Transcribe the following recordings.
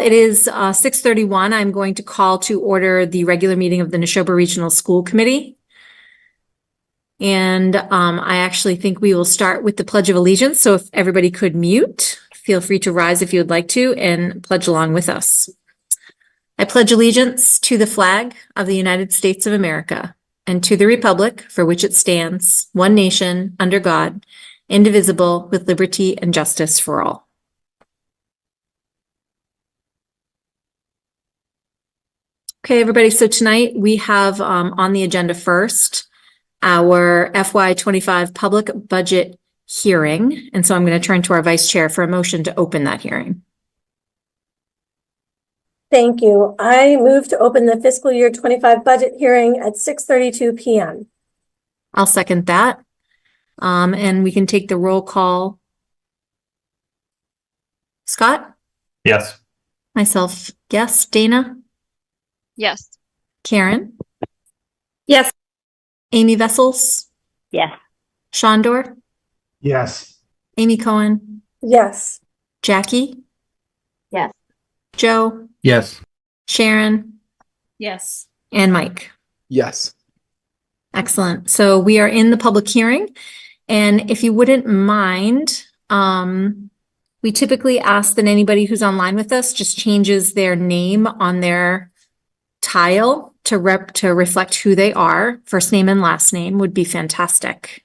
It is 6:31. I'm going to call to order the regular meeting of the Neshoba Regional School Committee. And I actually think we will start with the Pledge of Allegiance. So if everybody could mute, feel free to rise if you would like to and pledge along with us. I pledge allegiance to the flag of the United States of America and to the republic for which it stands, one nation, under God, indivisible, with liberty and justice for all. Okay, everybody. So tonight we have on the agenda first our FY25 public budget hearing. And so I'm going to turn to our vice chair for a motion to open that hearing. Thank you. I move to open the fiscal year 25 budget hearing at 6:32 p.m. I'll second that. And we can take the roll call. Scott? Yes. Myself, yes. Dana? Yes. Karen? Yes. Amy Vessels? Yes. Shondor? Yes. Amy Cohen? Yes. Jackie? Yes. Joe? Yes. Sharon? Yes. And Mike? Yes. Excellent. So we are in the public hearing. And if you wouldn't mind, we typically ask that anybody who's online with us just changes their name on their tile to reflect who they are. First name and last name would be fantastic.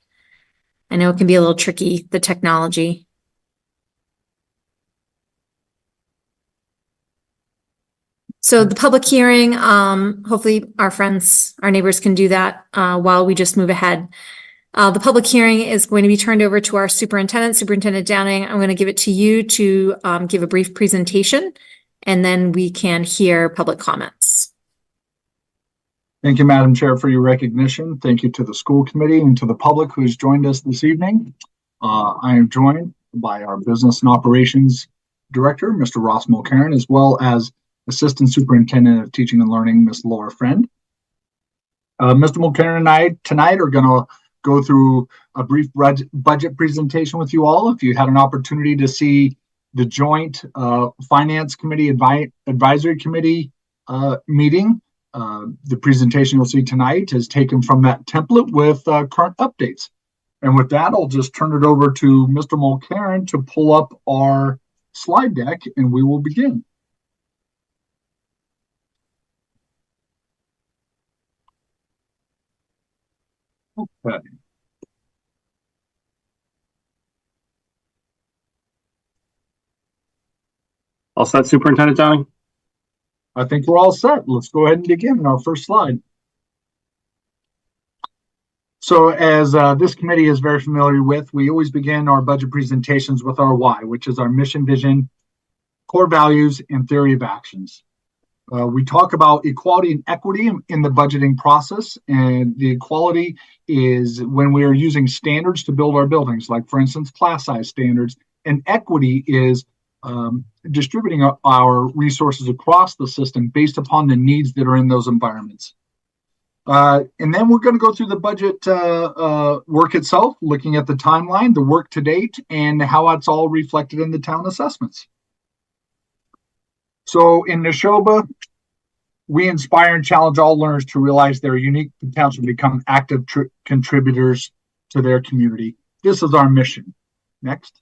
I know it can be a little tricky, the technology. So the public hearing, hopefully our friends, our neighbors can do that while we just move ahead. The public hearing is going to be turned over to our Superintendent Downing. I'm going to give it to you to give a brief presentation, and then we can hear public comments. Thank you, Madam Chair, for your recognition. Thank you to the school committee and to the public who has joined us this evening. I am joined by our Business and Operations Director, Mr. Ross Mulcairn, as well as Assistant Superintendent of Teaching and Learning, Ms. Laura Friend. Mr. Mulcairn and I tonight are going to go through a brief budget presentation with you all. If you had an opportunity to see the joint Finance Committee Advisory Committee meeting, the presentation you'll see tonight is taken from that template with current updates. And with that, I'll just turn it over to Mr. Mulcairn to pull up our slide deck, and we will begin. Okay. All set, Superintendent Downing? I think we're all set. Let's go ahead and begin our first slide. So as this committee is very familiar with, we always begin our budget presentations with our why, which is our mission, vision, core values, and theory of actions. We talk about equality and equity in the budgeting process, and the equality is when we are using standards to build our buildings, like for instance, class size standards, and equity is distributing our resources across the system based upon the needs that are in those environments. And then we're going to go through the budget work itself, looking at the timeline, the work to date, and how it's all reflected in the town assessments. So in Neshoba, we inspire and challenge all learners to realize their unique potential to become active contributors to their community. This is our mission. Next.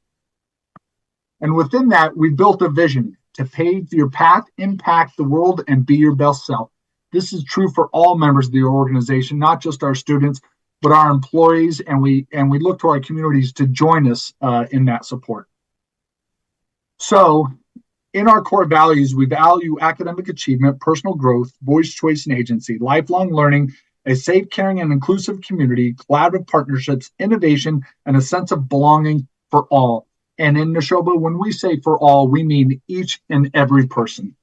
And within that, we built a vision to pave your path, impact the world, and be your best self. This is true for all members of the organization, not just our students, but our employees, and we look to our communities to join us in that support. So, in our core values, we value academic achievement, personal growth, voice, choice, and agency, lifelong learning, a safe, caring, and inclusive community, collaborative partnerships, innovation, and a sense of belonging for all. And in Neshoba, when we say for all, we mean each and every person.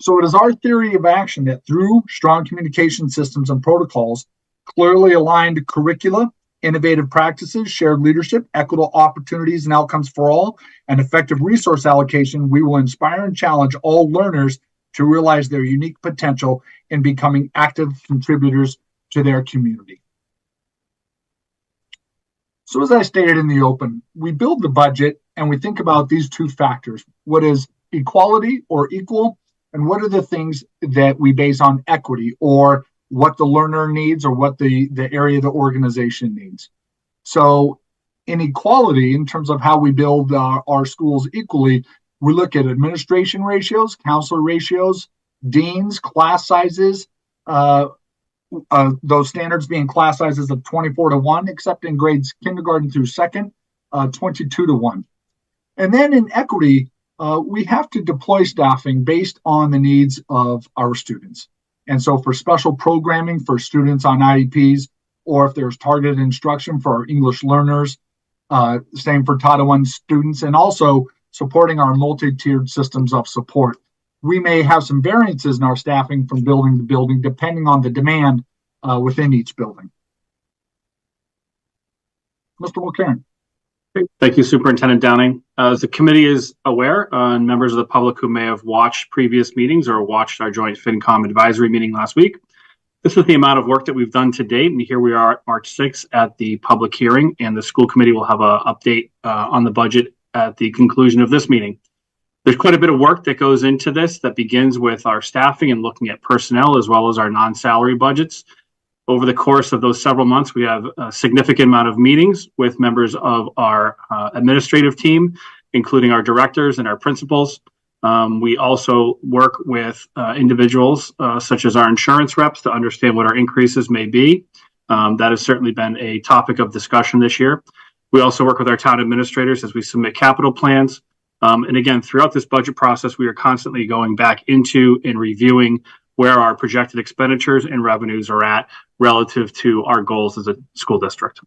So it is our theory of action that through strong communication systems and protocols, clearly aligned curricula, innovative practices, shared leadership, equitable opportunities and outcomes for all, and effective resource allocation, we will inspire and challenge all learners to realize their unique potential in becoming active contributors to their community. So as I stated in the open, we build the budget and we think about these two factors. What is equality or equal, and what are the things that we base on equity or what the learner needs or what the area of the organization needs. So inequality, in terms of how we build our schools equally, we look at administration ratios, counselor ratios, deans, class sizes, those standards being class sizes of 24-1, except in grades kindergarten through second, 22-1. And then in equity, we have to deploy staffing based on the needs of our students. And so for special programming for students on IEPs, or if there's targeted instruction for our English learners, same for Title I students, and also supporting our multi-tiered systems of support. We may have some variances in our staffing from building to building, depending on the demand within each building. Mr. Mulcairn. Thank you, Superintendent Downing. As the committee is aware, and members of the public who may have watched previous meetings or watched our joint FinCom advisory meeting last week, this is the amount of work that we've done to date. And here we are at March 6th at the public hearing, and the school committee will have an update on the budget at the conclusion of this meeting. There's quite a bit of work that goes into this that begins with our staffing and looking at personnel as well as our non-salary budgets. Over the course of those several months, we have a significant amount of meetings with members of our administrative team, including our directors and our principals. We also work with individuals such as our insurance reps to understand what our increases may be. That has certainly been a topic of discussion this year. We also work with our town administrators as we submit capital plans. And again, throughout this budget process, we are constantly going back into and reviewing where our projected expenditures and revenues are at relative to our goals as a school district.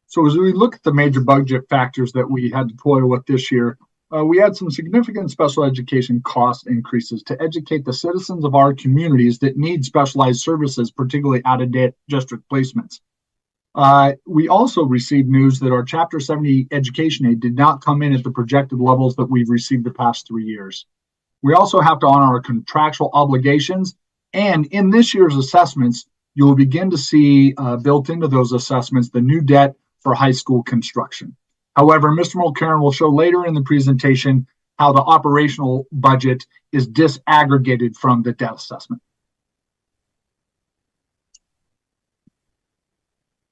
So as we look at the major budget factors that we had to toil with this year, we had some significant special education cost increases to educate the citizens of our communities that need specialized services, particularly out-of-district placements. We also received news that our Chapter 70 education aid did not come in at the projected levels that we've received the past 3 years. We also have to honor our contractual obligations, and in this year's assessments, you will begin to see built into those assessments the new debt for high school construction. However, Mr. Mulcairn will show later in the presentation how the operational budget is disaggregated from the debt assessment.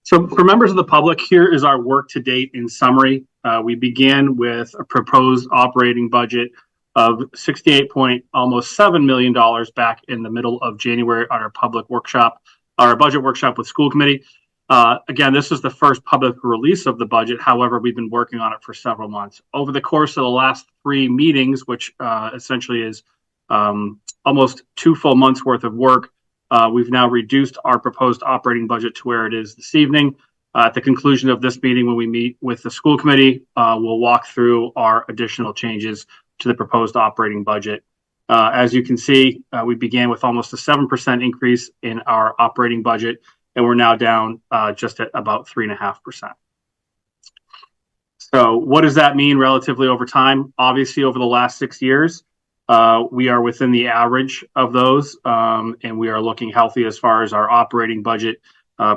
So for members of the public, here is our work to date in summary. We began with a proposed operating budget of $68.7 million back in the middle of January on our public workshop, our budget workshop with school committee. Again, this is the first public release of the budget. However, we've been working on it for several months. Over the course of the last 3 meetings, which essentially is almost 2 full months worth of work, we've now reduced our proposed operating budget to where it is this evening. At the conclusion of this meeting, when we meet with the school committee, we'll walk through our additional changes to the proposed operating budget. As you can see, we began with almost a 7% increase in our operating budget, and we're now down just at about 3.5%. So what does that mean relatively over time? Obviously, over the last 6 years, we are within the average of those, and we are looking healthy as far as our operating budget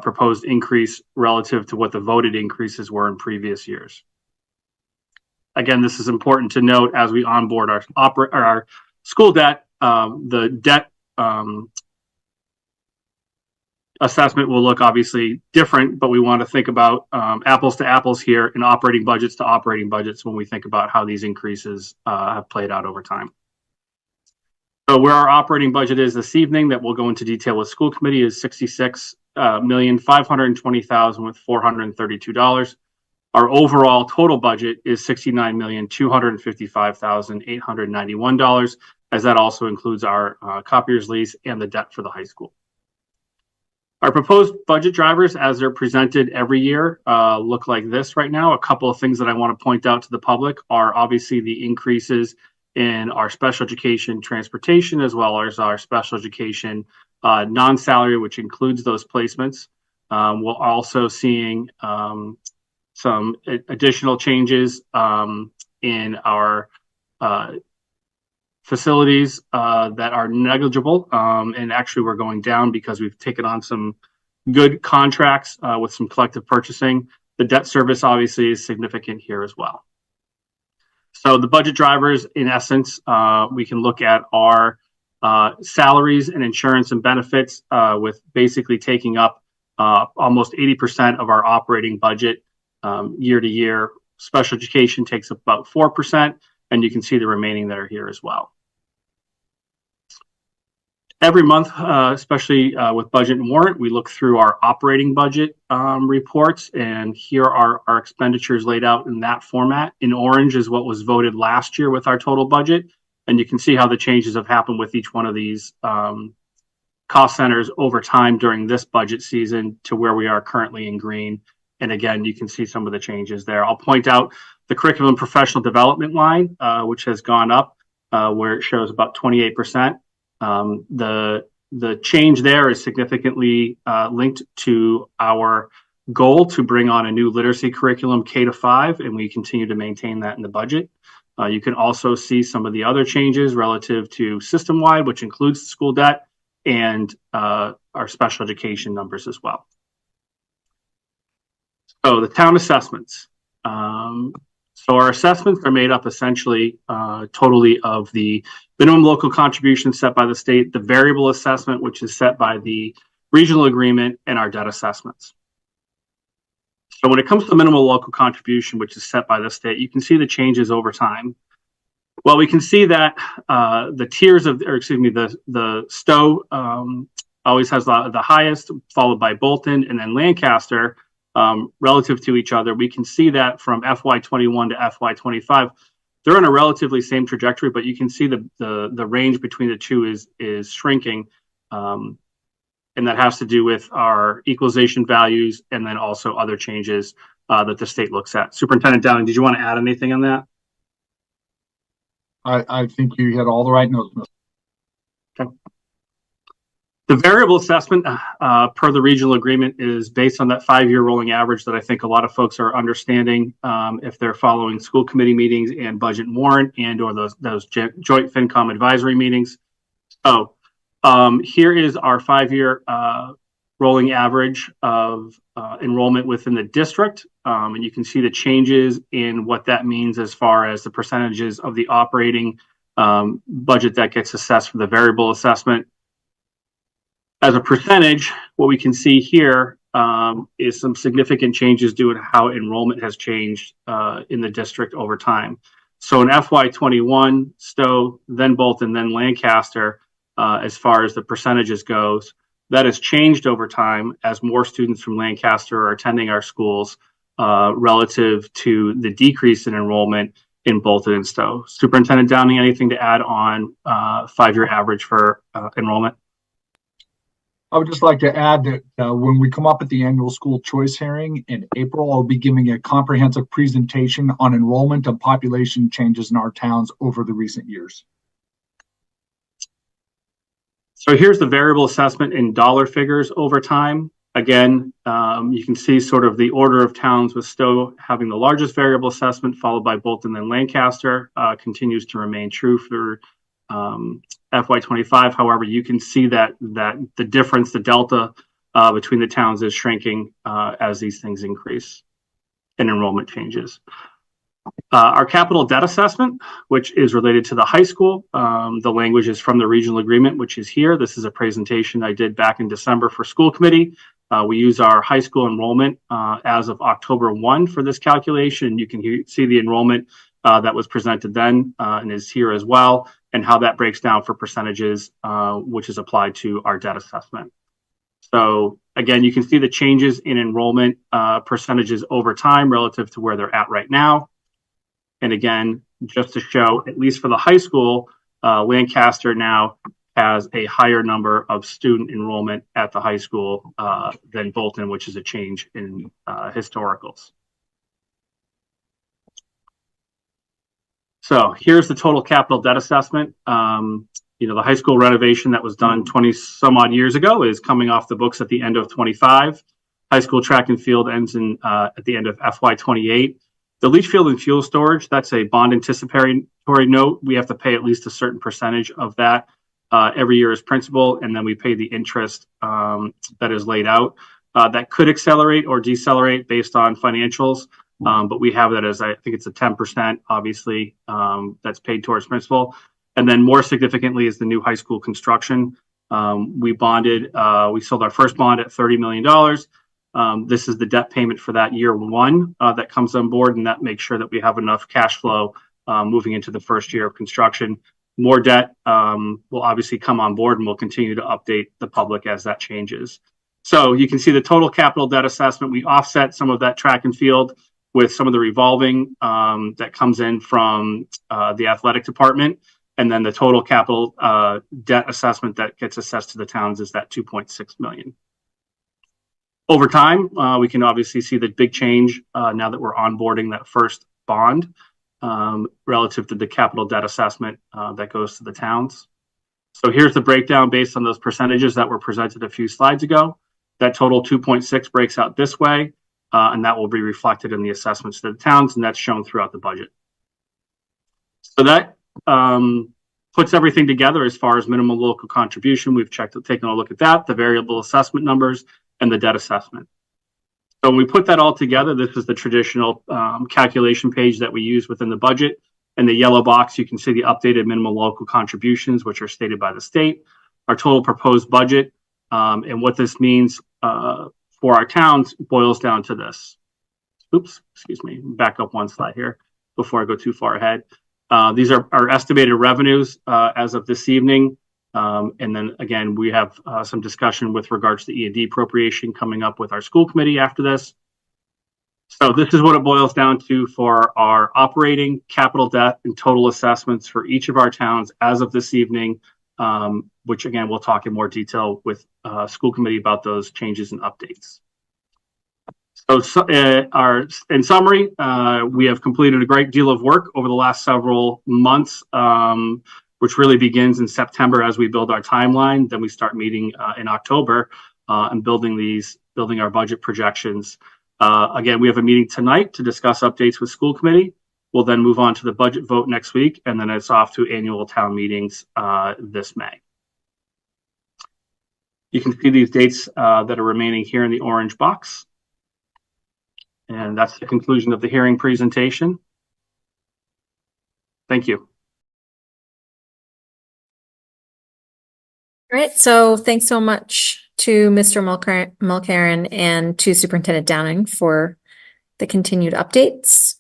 proposed increase relative to what the voted increases were in previous years. Again, this is important to note as we onboard our school debt. The debt assessment will look obviously different, but we want to think about apples to apples here and operating budgets to operating budgets when we think about how these increases have played out over time. So where our operating budget is this evening that we'll go into detail with school committee is $66,520,432. Our overall total budget is $69,255,891, as that also includes our copiers lease and the debt for the high school. Our proposed budget drivers, as they're presented every year, look like this right now. A couple of things that I want to point out to the public are obviously the increases in our special education transportation, as well as our special education non-salary, which includes those placements. We're also seeing some additional changes in our facilities that are negligible, and actually we're going down because we've taken on some good contracts with some collective purchasing. The debt service obviously is significant here as well. So the budget drivers, in essence, we can look at our salaries and insurance and benefits, with basically taking up almost 80% of our operating budget year to year. Special education takes up about 4%, and you can see the remaining that are here as well. Every month, especially with budget and warrant, we look through our operating budget reports, and here are our expenditures laid out in that format. In orange is what was voted last year with our total budget, and you can see how the changes have happened with each one of these cost centers over time during this budget season to where we are currently in green. And again, you can see some of the changes there. I'll point out the curriculum professional development line, which has gone up, where it shows about 28%. The change there is significantly linked to our goal to bring on a new literacy curriculum K-5, and we continue to maintain that in the budget. You can also see some of the other changes relative to system-wide, which includes school debt and our special education numbers as well. So the town assessments. So our assessments are made up essentially totally of the minimum local contribution set by the state, the variable assessment, which is set by the regional agreement, and our debt assessments. So when it comes to minimal local contribution, which is set by the state, you can see the changes over time. Well, we can see that the tiers of, or excuse me, the Stowe always has the highest, followed by Bolton, and then Lancaster. Relative to each other, we can see that from FY21 to FY25, they're on a relatively same trajectory, but you can see the range between the two is shrinking, and that has to do with our equalization values and then also other changes that the state looks at. Superintendent Downing, did you want to add anything on that? I think you hit all the right notes. Okay. The variable assessment per the regional agreement is based on that 5-year rolling average that I think a lot of folks are understanding if they're following school committee meetings and budget and warrant and or those joint FinCom advisory meetings. So here is our 5-year rolling average of enrollment within the district. And you can see the changes in what that means as far as the percentages of the operating budget that gets assessed for the variable assessment. As a percentage, what we can see here is some significant changes due to how enrollment has changed in the district over time. So in FY21, Stowe, then Bolton, then Lancaster, as far as the percentages goes, that has changed over time as more students from Lancaster are attending our schools relative to the decrease in enrollment in Bolton and Stowe. Superintendent Downing, anything to add on 5-year average for enrollment? I would just like to add that when we come up at the annual school choice hearing in April, I'll be giving a comprehensive presentation on enrollment and population changes in our towns over the recent years. So here's the variable assessment in dollar figures over time. Again, you can see sort of the order of towns with Stowe having the largest variable assessment, followed by Bolton and Lancaster, continues to remain true for FY25. However, you can see that the difference, the delta between the towns is shrinking as these things increase and enrollment changes. Our capital debt assessment, which is related to the high school, the language is from the regional agreement, which is here. This is a presentation I did back in December for school committee. We use our high school enrollment as of October 1 for this calculation. You can see the enrollment that was presented then and is here as well, and how that breaks down for percentages, which is applied to our debt assessment. So again, you can see the changes in enrollment percentages over time relative to where they're at right now. And again, just to show, at least for the high school, Lancaster now has a higher number of student enrollment at the high school than Bolton, which is a change in historicals. So here's the total capital debt assessment. The high school renovation that was done 20 some odd years ago is coming off the books at the end of 25. High school track and field ends in at the end of FY28. The leach field and fuel storage, that's a bond anticipatory note. We have to pay at least a certain percentage of that every year as principal, and then we pay the interest that is laid out. That could accelerate or decelerate based on financials, But we have that as, I think it's a 10%, obviously, that's paid towards principal. And then more significantly is the new high school construction. We sold our first bond at $30 million. This is the debt payment for that year one that comes on board, and that makes sure that we have enough cash flow moving into the first year of construction. More debt will obviously come on board, and we'll continue to update the public as that changes. So you can see the total capital debt assessment. We offset some of that track and field with some of the revolving that comes in from the athletic department. And then the total capital debt assessment that gets assessed to the towns is that $2.6 million. Over time, we can obviously see the big change now that we're onboarding that first bond relative to the capital debt assessment that goes to the towns. So here's the breakdown based on those percentages that were presented a few slides ago. That total 2.6 breaks out this way, and that will be reflected in the assessments to the towns, and that's shown throughout the budget. So that puts everything together as far as minimum local contribution. We've taken a look at that, the variable assessment numbers, and the debt assessment. So when we put that all together, this is the traditional calculation page that we use within the budget. In the yellow box, you can see the updated minimum local contributions, which are stated by the state, our total proposed budget, and what this means for our towns boils down to this. Oops, excuse me, back up one slide here before I go too far ahead. These are our estimated revenues as of this evening. And then again, we have some discussion with regards to E&D appropriation coming up with our school committee after this. So this is what it boils down to for our operating, capital debt, and total assessments for each of our towns as of this evening, which again, we'll talk in more detail with school committee about those changes and updates. So in summary, we have completed a great deal of work over the last several months, which really begins in September as we build our timeline. Then we start meeting in October and building our budget projections. Again, we have a meeting tonight to discuss updates with school committee. We'll then move on to the budget vote next week, and then it's off to annual town meetings this May. You can see these dates that are remaining here in the orange box. And that's the conclusion of the hearing presentation. Thank you. All right, so thanks so much to Mr. Mulcairn and to Superintendent Downing for the continued updates.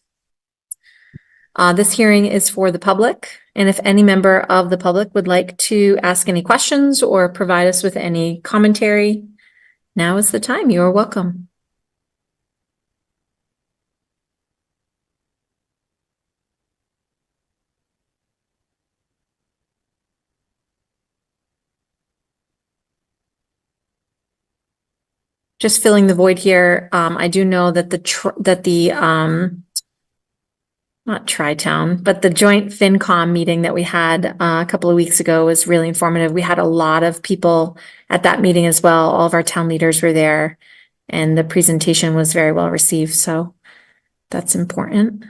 This hearing is for the public, and if any member of the public would like to ask any questions or provide us with any commentary, now is the time. You are welcome. Just filling the void here. I do know that not Tri-Town, but the joint FinCom meeting that we had a couple of weeks ago was really informative. We had a lot of people at that meeting as well. All of our town leaders were there, and the presentation was very well received. So that's important.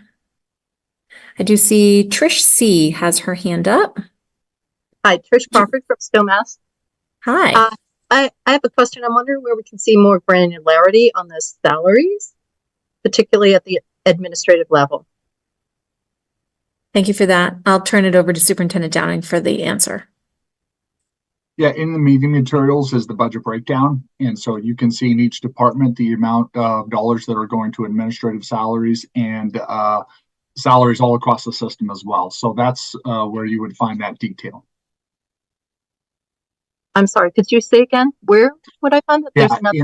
I do see Trish C has her hand up. Hi, Trish Crawford from Stowe, Mass. Hi. I have a question. I'm wondering where we can see more granularity on the salaries, particularly at the administrative level. Thank you for that. I'll turn it over to Superintendent Downing for the answer. Yeah, in the meeting materials is the budget breakdown. And so you can see in each department the amount of dollars that are going to administrative salaries and salaries all across the system as well. So that's where you would find that detail. I'm sorry, could you say again? Where would I find that? Yeah, There's another...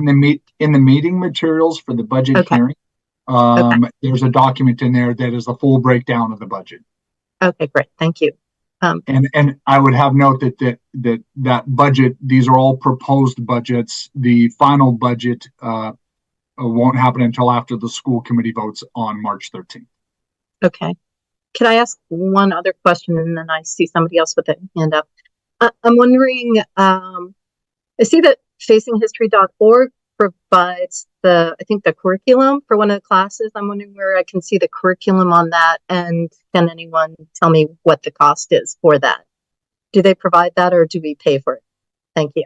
in the meeting materials for the budget hearing, there's a document in there that is the full breakdown of the budget. Okay, great. Thank you. And I would have note that budget, these are all proposed budgets. The final budget won't happen until after the school committee votes on March 13th. Okay. Could I ask one other question, and then I see somebody else with a hand up? I'm wondering, I see that facinghistory.org provides I think the curriculum for one of the classes. I'm wondering where I can see the curriculum on that, and can anyone tell me what the cost is for that? Do they provide that, or do we pay for it? Thank you.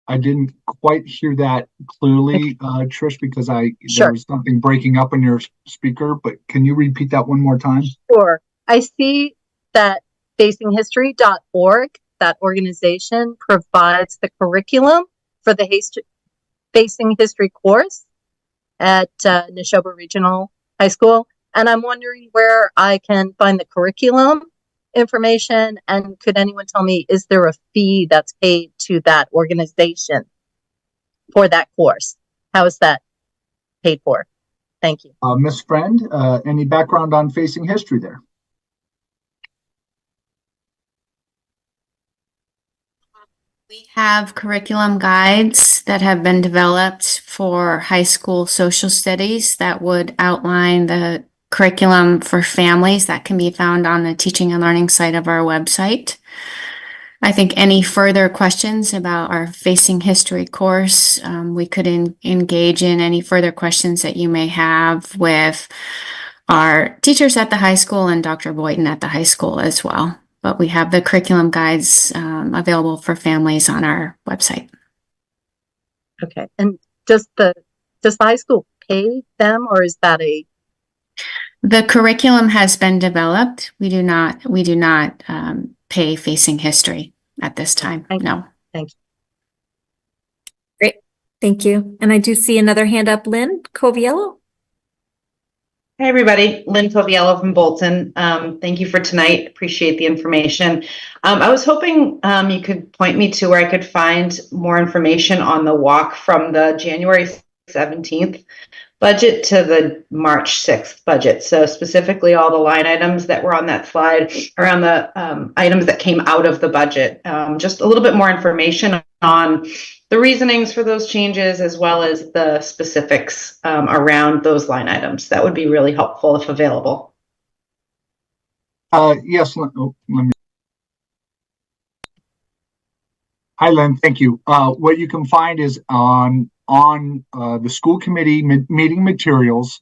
I didn't quite hear that clearly, Trish, because there Sure. was something breaking up in your speaker, but can you repeat that one more time? Sure. I see that facinghistory.org, that organization provides the curriculum for the Facing History course at Neshoba Regional High School. And I'm wondering where I can find the curriculum information, and could anyone tell me, is there a fee that's paid to that organization for that course? How is that paid for? Thank you. Miss Friend, any background on Facing History there? We have curriculum guides that have been developed for high school social studies that would outline the curriculum for families that can be found on the teaching and learning site of our website. I think any further questions about our Facing History course, we could engage in any further questions that you may have with our teachers at the high school and Dr. Boyton at the high school as well. But we have the curriculum guides available for families on our website. Okay. And does the high school pay them, or is that The curriculum has been developed. We do not pay Facing History at this time. Thank you. No. Thank you. Great. Thank you. And I do see another hand up, Lynn Coviello. Hey, everybody. Lynn Coviello from Bolton. Thank you for tonight. Appreciate the information. I was hoping you could point me to where I could find more information on the walk from the January 17th budget to the March 6th budget. So specifically all the line items that were on that slide around the items that came out of the budget. Just a little bit more information on the reasonings for those changes, as well as the specifics around those line items. That would be really helpful if available. Yes, let me. Hi, Lynn. Thank you. What you can find is on the school committee meeting materials,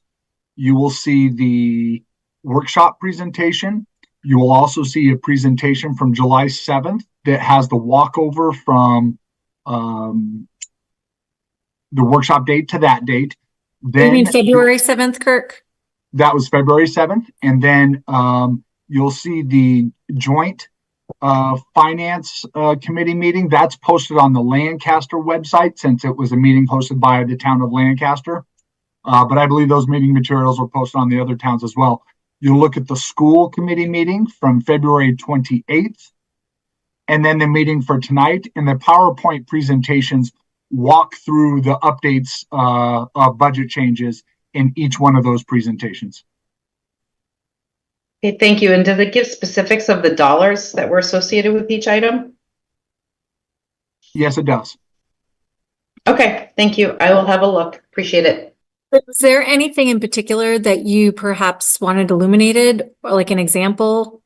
you will see the workshop presentation. You will also see a presentation from July 7th that has the walkover from the workshop date to that date. Then You mean February 7th, Kirk? That was February 7th. And then you'll see the joint finance committee meeting. That's posted on the Lancaster website, since it was a meeting hosted by the town of Lancaster. But I believe those meeting materials were posted on the other towns as well. You'll look at the school committee meeting from February 28th, and then the meeting for tonight, and the PowerPoint presentations walk through the updates of budget changes in each one of those presentations. Okay, thank you. And does it give specifics of the dollars that were associated with each item? Yes, it does. Okay, thank you. I will have a look. Appreciate it. Was there anything in particular that you perhaps wanted illuminated, or like an example?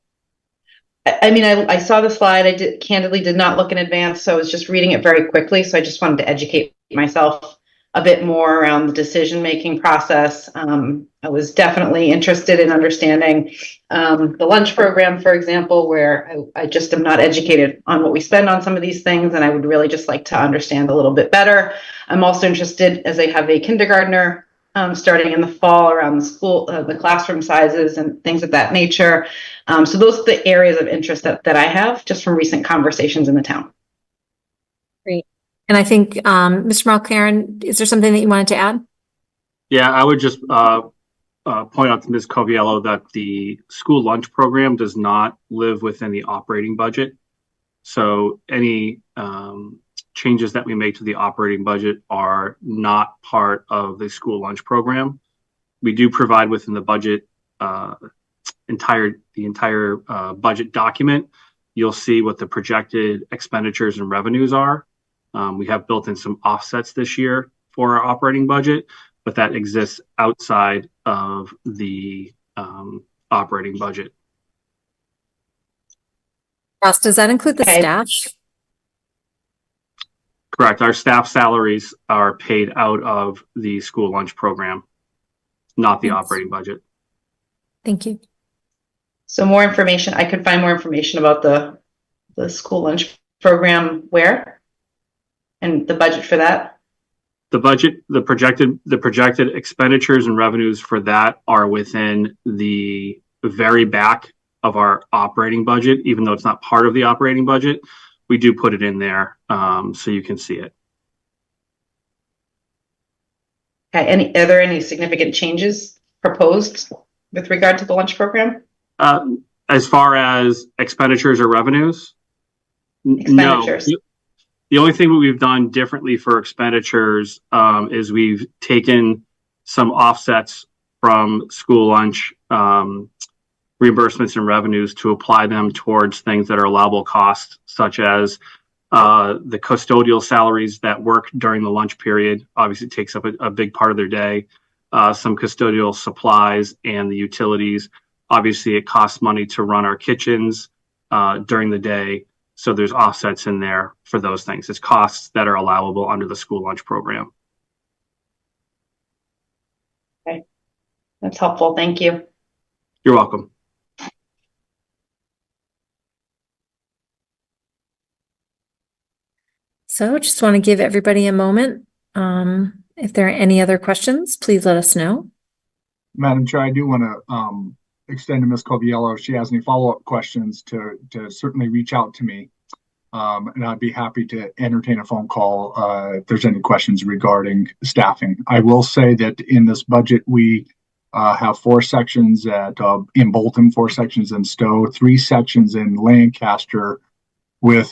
I mean, I saw the slide. I candidly did not look in advance, so I was just reading it very quickly. So I just wanted to educate myself a bit more around the decision-making process. I was definitely interested in understanding the lunch program, for example, where I just am not educated on what we spend on some of these things, and I would really just like to understand a little bit better. I'm also interested, as I have a kindergartner starting in the fall, around the school, the classroom sizes and things of that nature. So those are the areas of interest that I have just from recent conversations in the town. Great. And I think, Mr. Mulcairn, is there something that you wanted to add? Yeah, I would just point out to Ms. Coviello that the school lunch program does not live within the operating budget. So any changes that we make to the operating budget are not part of the school lunch program. We do provide within the budget, entire budget document. You'll see what the projected expenditures and revenues are. We have built in some offsets this year for our operating budget, but that exists outside of the operating budget. Ross, does that include the Okay. staff? Correct. Our staff salaries are paid out of the school lunch program, not the Thanks. operating budget. Thank you. So more information, I could find more information about the school lunch program where? And the budget for that? The budget, the projected expenditures and revenues for that are within the very back of our operating budget, even though it's not part of the operating budget. We do put it in there so you can see it. Okay, are there any significant changes proposed with regard to the lunch program? As far as expenditures or revenues? Expenditures. No. The only thing that we've done differently for expenditures is we've taken some offsets from school lunch reimbursements and revenues to apply them towards things that are allowable costs, such as the custodial salaries that work during the lunch period. Obviously, it takes up a big part of their day. Some custodial supplies and the utilities. Obviously, it costs money to run our kitchens during the day. So there's offsets in there for those things. It's costs that are allowable under the school lunch program. Okay, that's helpful. Thank you. You're welcome. So just want to give everybody a moment. If there are any other questions, please let us know. Madam Chair, I do want to extend to Ms. Coviello, if she has any follow-up questions, to certainly reach out to me. And I'd be happy to entertain a phone call if there's any questions regarding staffing. I will say that in this budget, we have 4 sections in Bolton, 4 sections in Stowe, 3 sections in Lancaster,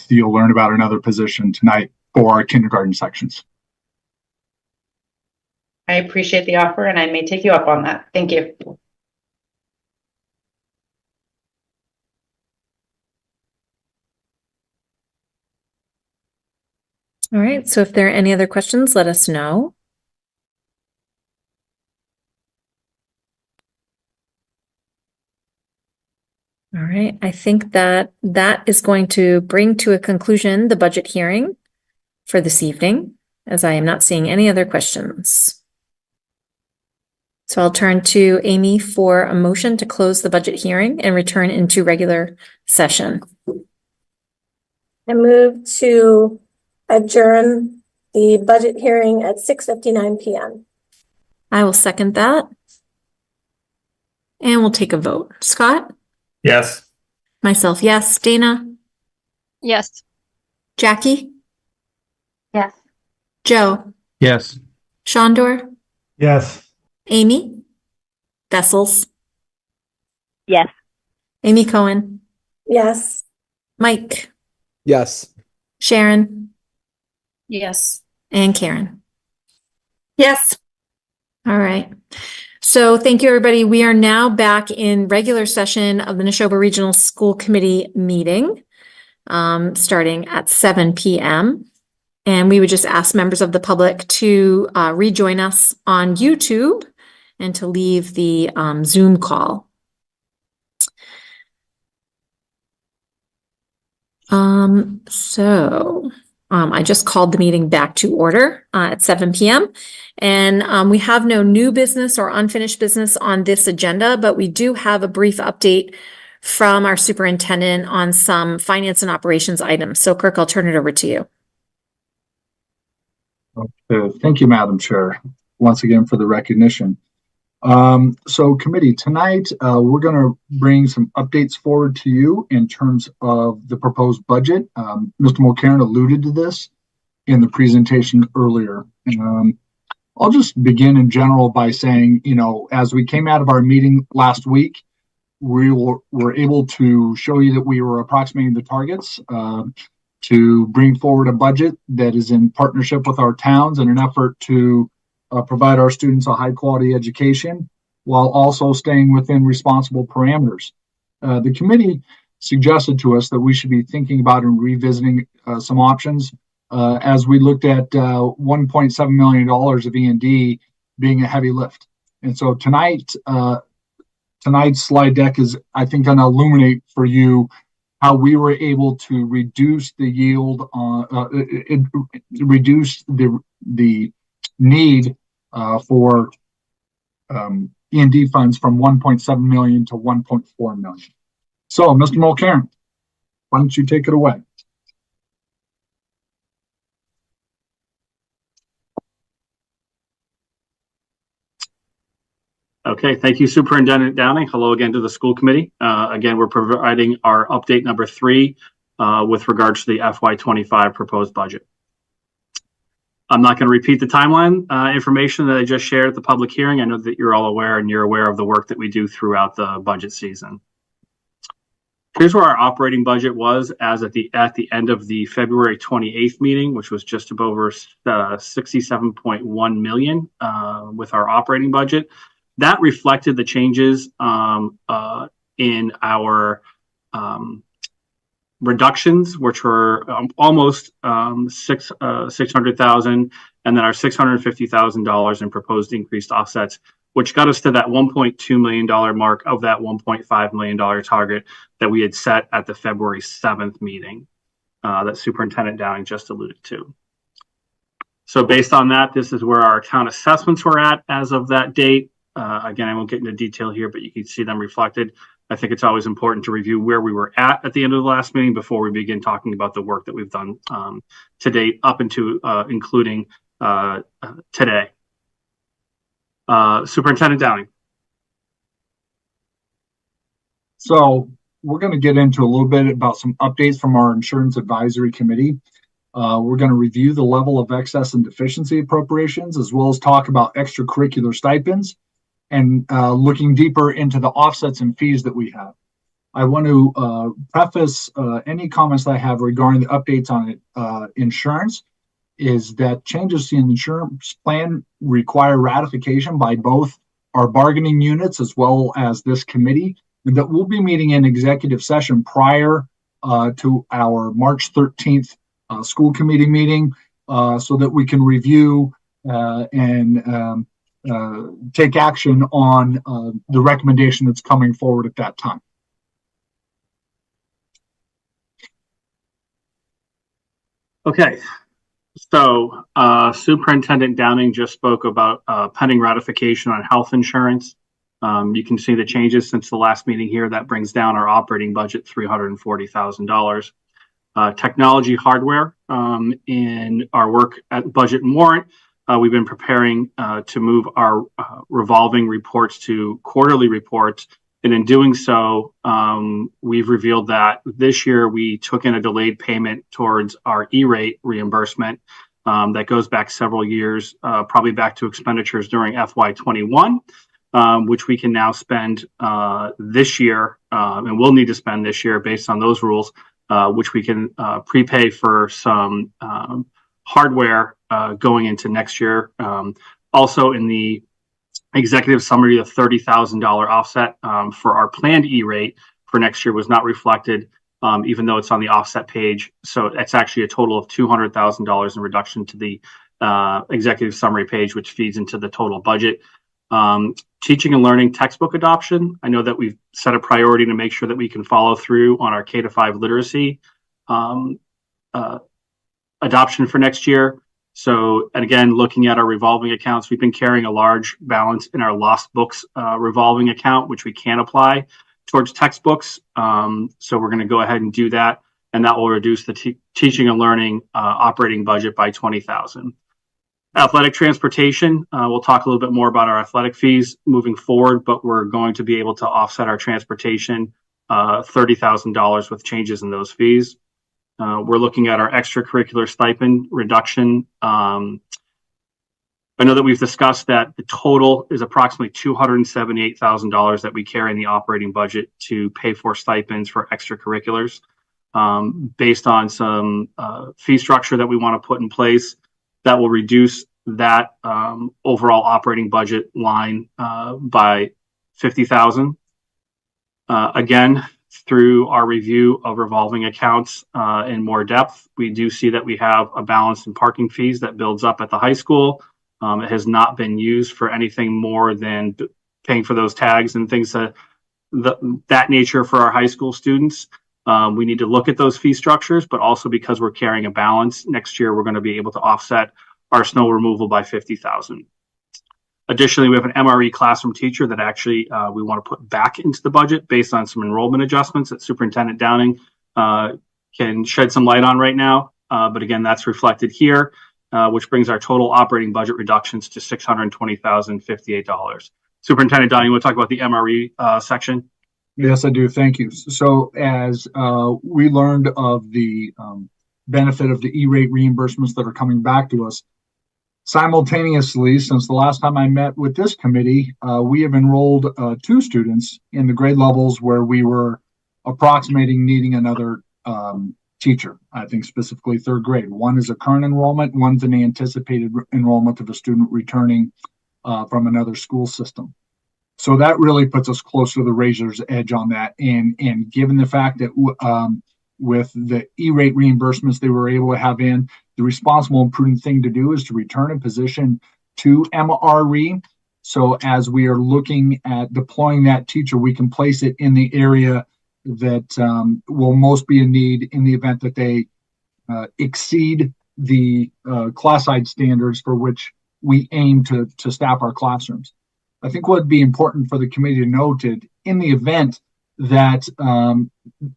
you'll learn about another position tonight for our kindergarten sections. I appreciate the offer and I may take you up on that. Thank you. All right, so if there are any other questions, let us know. All right, I think that is going to bring to a conclusion the budget hearing for this evening, as I am not seeing any other questions. So I'll turn to Amy for a motion to close the budget hearing and return into regular session. I move to adjourn the budget hearing at 6:59 p.m. I will second that. And we'll take a vote. Scott? Yes. Myself, yes. Dana? Yes. Jackie? Yes. Joe? Yes. Shondor? Yes. Amy? Vessels? Yes. Amy Cohen? Yes. Mike? Yes. Sharon? Yes. And Karen? Yes. All right. So thank you, everybody. We are now back in regular session of the Neshoba Regional School Committee meeting, starting at 7 p.m. And we would just ask members of the public to rejoin us on YouTube and to leave the Zoom call. I just called the meeting back to order at 7 p.m. And we have no new business or unfinished business on this agenda, but we do have a brief update from our superintendent on some finance and operations items. So Kirk, I'll turn it over to you. Thank you, Madam Chair, once again for the recognition. So committee, tonight we're going to bring some updates forward to you in terms of the proposed budget. Mr. Mulcairn alluded to this in the presentation earlier. I'll just begin in general by saying, as we came out of our meeting last week, we were able to show you that we were approximating the targets to bring forward a budget that is in partnership with our towns in an effort to provide our students a high quality education while also staying within responsible parameters. The committee suggested to us that we should be thinking about and revisiting some options as we looked at $1.7 million of E&D being a heavy lift. And so tonight's slide deck is, I think, going to illuminate for you how we were able to reduce the yield, reduce the need for E&D funds from 1.7 million to 1.4 million. So, Mr. Mulcairn, why don't you take it away? Okay, thank you, Superintendent Downing. Hello again to the school committee. Again, we're providing our update number 3 with regards to the FY25 proposed budget. I'm not going to repeat the timeline information that I just shared at the public hearing. I know that you're all aware and you're aware of the work that we do throughout the budget season. Here's where our operating budget was as at the end of the February 28th meeting, which was just over 67.1 million with our operating budget. That reflected the changes in our reductions, which were almost 600,000, and then our $650,000 in proposed increased offsets, which got us to that $1.2 million mark of that $1.5 million target that we had set at the February 7th meeting that Superintendent Downing just alluded to. So based on that, this is where our account assessments were at as of that date. Again, I won't get into detail here, but you can see them reflected. I think it's always important to review where we were at the end of the last meeting before we begin talking about the work that we've done to date up into including today. Superintendent Downing. So we're going to get into a little bit about some updates from our Insurance Advisory Committee. We're going to review the level of excess and deficiency appropriations, as well as talk about extracurricular stipends and looking deeper into the offsets and fees that we have. I want to preface any comments that I have regarding the updates on insurance is that changes to the insurance plan require ratification by both our bargaining units as well as this committee, and that we'll be meeting in executive session prior to our March 13th school committee meeting so that we can review and take action on the recommendation that's coming forward at that time. Okay, so Superintendent Downing just spoke about pending ratification on health insurance. You can see the changes since the last meeting here. That brings down our operating budget $340,000. Technology hardware in our work at budget and warrant. We've been preparing to move our revolving reports to quarterly reports. And in doing so, we've revealed that this year we took in a delayed payment towards our E-rate reimbursement that goes back several years, probably back to expenditures during FY21, which we can now spend this year and will need to spend this year based on those rules, which we can prepay for some hardware going into next year. Also in the executive summary, the $30,000 offset for our planned E-rate for next year was not reflected, even though it's on the offset page. So it's actually a total of $200,000 in reduction to the executive summary page, which feeds into the total budget. Teaching and learning textbook adoption. I know that we've set a priority to make sure that we can follow through on our K-5 literacy adoption for next year. So, and again, looking at our revolving accounts, we've been carrying a large balance in our lost books revolving account, which we can apply towards textbooks. So we're going to go ahead and do that, and that will reduce the teaching and learning operating budget by $20,000. Athletic transportation, we'll talk a little bit more about our athletic fees moving forward, but we're going to be able to offset our transportation $30,000 with changes in those fees. We're looking at our extracurricular stipend reduction. I know that we've discussed that the total is approximately $278,000 that we carry in the operating budget to pay for stipends for extracurriculars. Based on some fee structure that we want to put in place, that will reduce that overall operating budget line by $50,000. Again, through our review of revolving accounts in more depth, we do see that we have a balance in parking fees that builds up at the high school. It has not been used for anything more than paying for those tags and things that nature for our high school students. We need to look at those fee structures, but also because we're carrying a balance next year, we're going to be able to offset our snow removal by $50,000. Additionally, we have an MRE classroom teacher that actually we want to put back into the budget based on some enrollment adjustments that Superintendent Downing can shed some light on right now. But again, that's reflected here, which brings our total operating budget reductions to $620,058. Superintendent Donnie, you want to talk about the MRE section? Yes, I do. Thank you. So as we learned of the benefit of the E-rate reimbursements that are coming back to us, simultaneously, since the last time I met with this committee, we have enrolled 2 students in the grade levels where we were approximating needing another teacher. I think specifically 3rd grade. One is a current enrollment, one's an anticipated enrollment of a student returning from another school system. So that really puts us close to the razor's edge on that. And given the fact that with the E-rate reimbursements they were able to have in, the responsible and prudent thing to do is to return a position to MRE. So as we are looking at deploying that teacher, we can place it in the area that will most be in need in the event that they exceed the class-side standards for which we aim to staff our classrooms. I think what would be important for the committee to note in the event that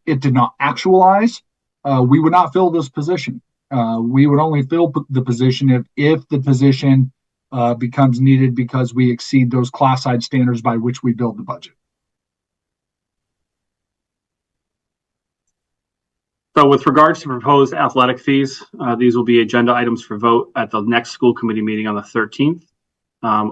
it did not actualize, we would not fill this position. We would only fill the position if the position becomes needed because we exceed those class-side standards by which we build the budget. So with regards to proposed athletic fees, these will be agenda items for vote at the next school committee meeting on the 13th.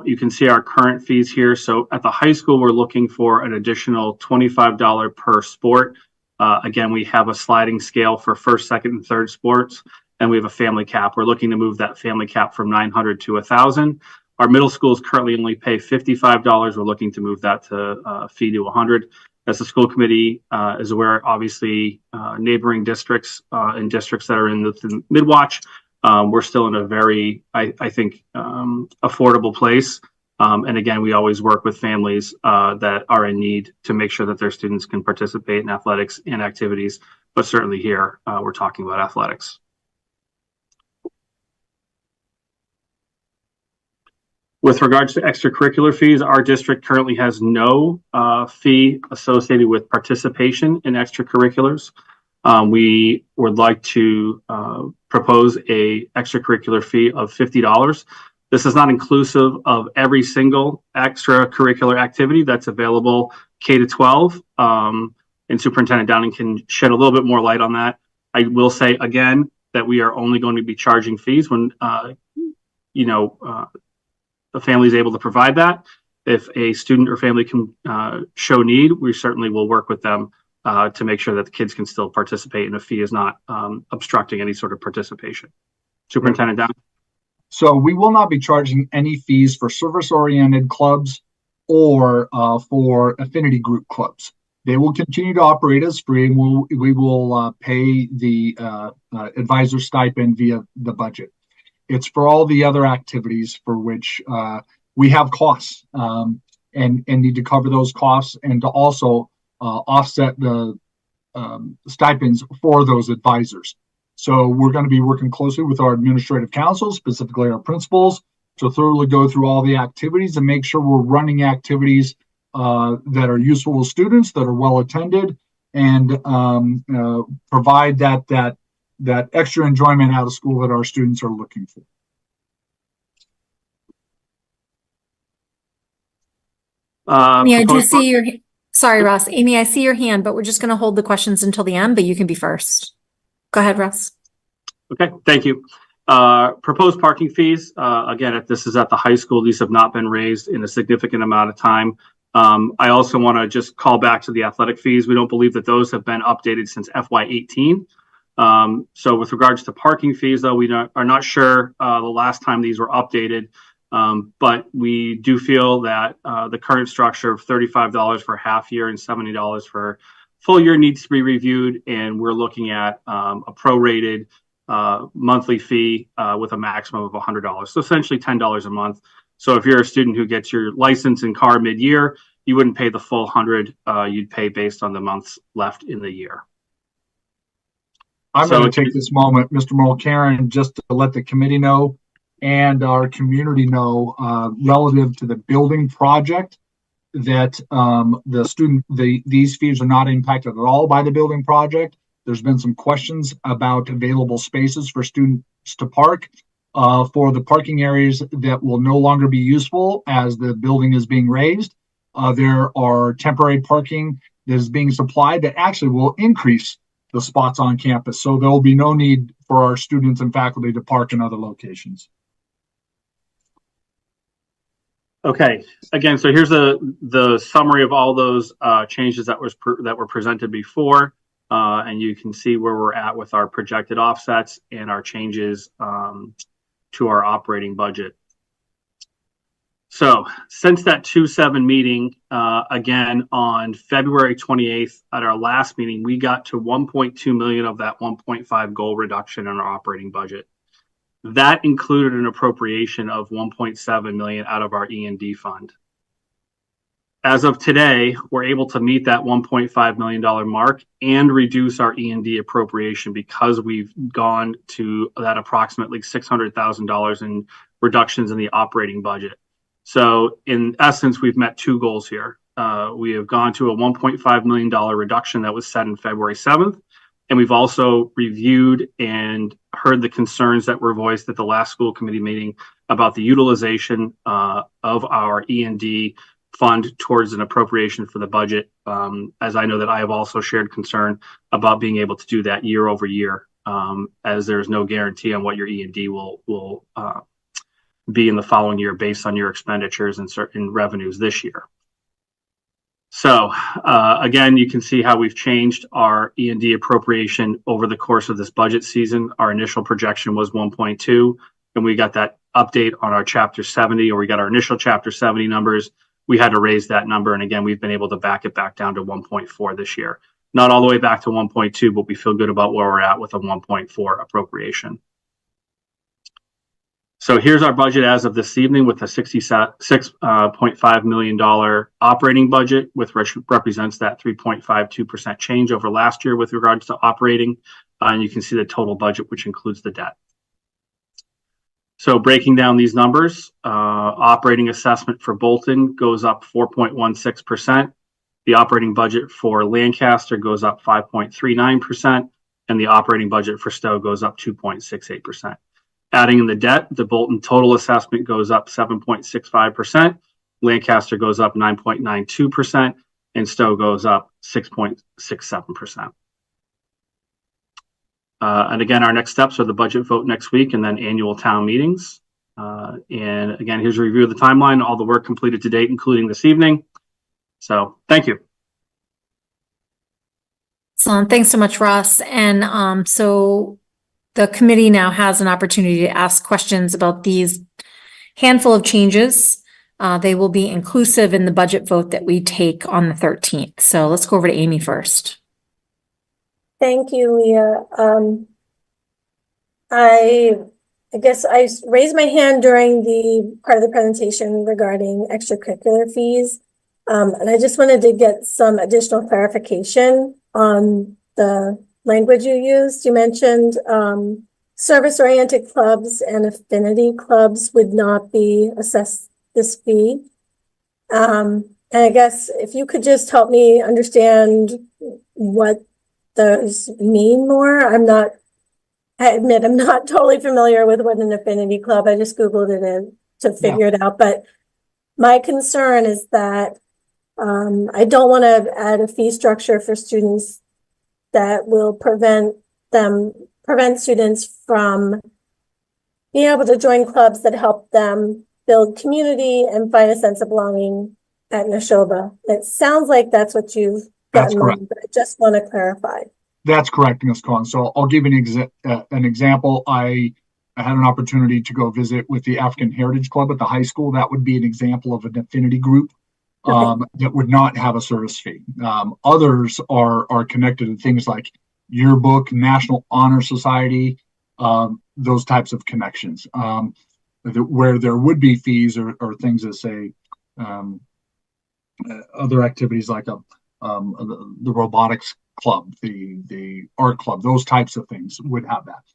You can see our current fees here. So at the high school, we're looking for an additional $25 per sport. Again, we have a sliding scale for 1st, 2nd, and 3rd sports, and we have a family cap. We're looking to move that family cap from $900 to $1,000. Our middle schools currently only pay $55. We're looking to move that to fee to $100. As the school committee is aware, obviously neighboring districts and districts that are in the mid-watch, we're still in a very, I think, affordable place. And again, we always work with families that are in need to make sure that their students can participate in athletics and activities. But certainly here, we're talking about athletics. With regards to extracurricular fees, our district currently has no fee associated with participation in extracurriculars. We would like to propose a extracurricular fee of $50. This is not inclusive of every single extracurricular activity that's available K to 12. And Superintendent Downing can shed a little bit more light on that. I will say again that we are only going to be charging fees when the family is able to provide that. If a student or family can show need, we certainly will work with them to make sure that the kids can still participate and a fee is not obstructing any sort of participation. Superintendent Downing. So we will not be charging any fees for service-oriented clubs or for affinity group clubs. They will continue to operate as free, and we will pay the advisor stipend via the budget. It's for all the other activities for which we have costs and need to cover those costs and to also offset the stipends for those advisors. So we're going to be working closely with our administrative council, specifically our principals, to thoroughly go through all the activities and make sure we're running activities that are useful to students, that are well attended, and provide that extra enjoyment out of school that our students are looking for. Amy, I do see your, sorry, Russ. Amy, I see your hand, but we're just going to hold the questions until the end, but you can be first. Go ahead, Russ. Okay, thank you. Proposed parking fees, again, if this is at the high school, these have not been raised in a significant amount of time. I also want to just call back to the athletic fees. We don't believe that those have been updated since FY18. So with regards to parking fees, though, we are not sure the last time these were updated, but we do feel that the current structure of $35 for half year and $70 for full year needs to be reviewed, and we're looking at a prorated monthly fee with a maximum of $100. So essentially $10 a month. So if you're a student who gets your license and car mid-year, you wouldn't pay the full $100. You'd pay based on the months left in the year. I'm going to take this moment, Mr. Mulcairn, just to let the committee know and our community know relative to the building project that these fees are not impacted at all by the building project. There's been some questions about available spaces for students to park. for the parking areas that will no longer be useful as the building is being raised. There are temporary parking that is being supplied that actually will increase the spots on campus. So there will be no need for our students and faculty to park in other locations. Okay, again, so here's the summary of all those changes that were presented before, and you can see where we're at with our projected offsets and our changes to our operating budget. So since that 2/7 meeting, again, on February 28th at our last meeting, we got to 1.2 million of that 1.5 goal reduction in our operating budget. That included an appropriation of 1.7 million out of our E&D fund. As of today, we're able to meet that $1.5 million mark and reduce our E&D appropriation because we've gone to that approximately $600,000 in reductions in the operating budget. So in essence, we've met two goals here. We have gone to a $1.5 million reduction that was set in February 7th. And we've also reviewed and heard the concerns that were voiced at the last school committee meeting about the utilization of our E&D fund towards an appropriation for the budget. As I know that I have also shared concern about being able to do that year over year, as there's no guarantee on what your E&D will be in the following year based on your expenditures and certain revenues this year. So again, you can see how we've changed our E&D appropriation over the course of this budget season. Our initial projection was 1.2, and we got that update on our Chapter 70, or we got our initial Chapter 70 numbers. We had to raise that number, and again, we've been able to back it back down to 1.4 this year. Not all the way back to 1.2, but we feel good about where we're at with a 1.4 appropriation. So here's our budget as of this evening with a $66.5 million operating budget, which represents that 3.52% change over last year with regards to operating. And you can see the total budget, which includes the debt. So breaking down these numbers, operating assessment for Bolton goes up 4.16%. The operating budget for Lancaster goes up 5.39%. And the operating budget for Stowe goes up 2.68%. Adding in the debt, the Bolton total assessment goes up 7.65%, Lancaster goes up 9.92%, and Stowe goes up 6.67%. And again, our next steps are the budget vote next week and then annual town meetings. And again, here's a review of the timeline, all the work completed to date, including this evening. So thank you. Excellent. Thanks so much, Ross. And so the committee now has an opportunity to ask questions about these handful of changes. They will be inclusive in the budget vote that we take on the 13th. So let's go over to Amy first. Thank you, Leah. I guess I raised my hand during the part of the presentation regarding extracurricular fees. And I just wanted to get some additional clarification on the language you used. You mentioned service-oriented clubs and affinity clubs would not be assessed this fee. And I guess if you could just help me understand what those mean more. I admit I'm not totally familiar with what an affinity club. I just Googled it to figure it out. But my concern is that I don't want to add a fee structure for students that will prevent students from being able to join clubs that help them build community and find a sense of belonging at Neshoba. It sounds like that's what you've got in mind, but I just want to clarify. That's correct, Ms. Collins. So I'll give you an example. I had an opportunity to go visit with the African Heritage Club at the high school. That would be an example of an affinity group. That would not have a service fee. Others are connected to things like yearbook, National Honor Society, those types of connections. Where there would be fees or things that say other activities like the robotics club, the art club, those types of things would have that.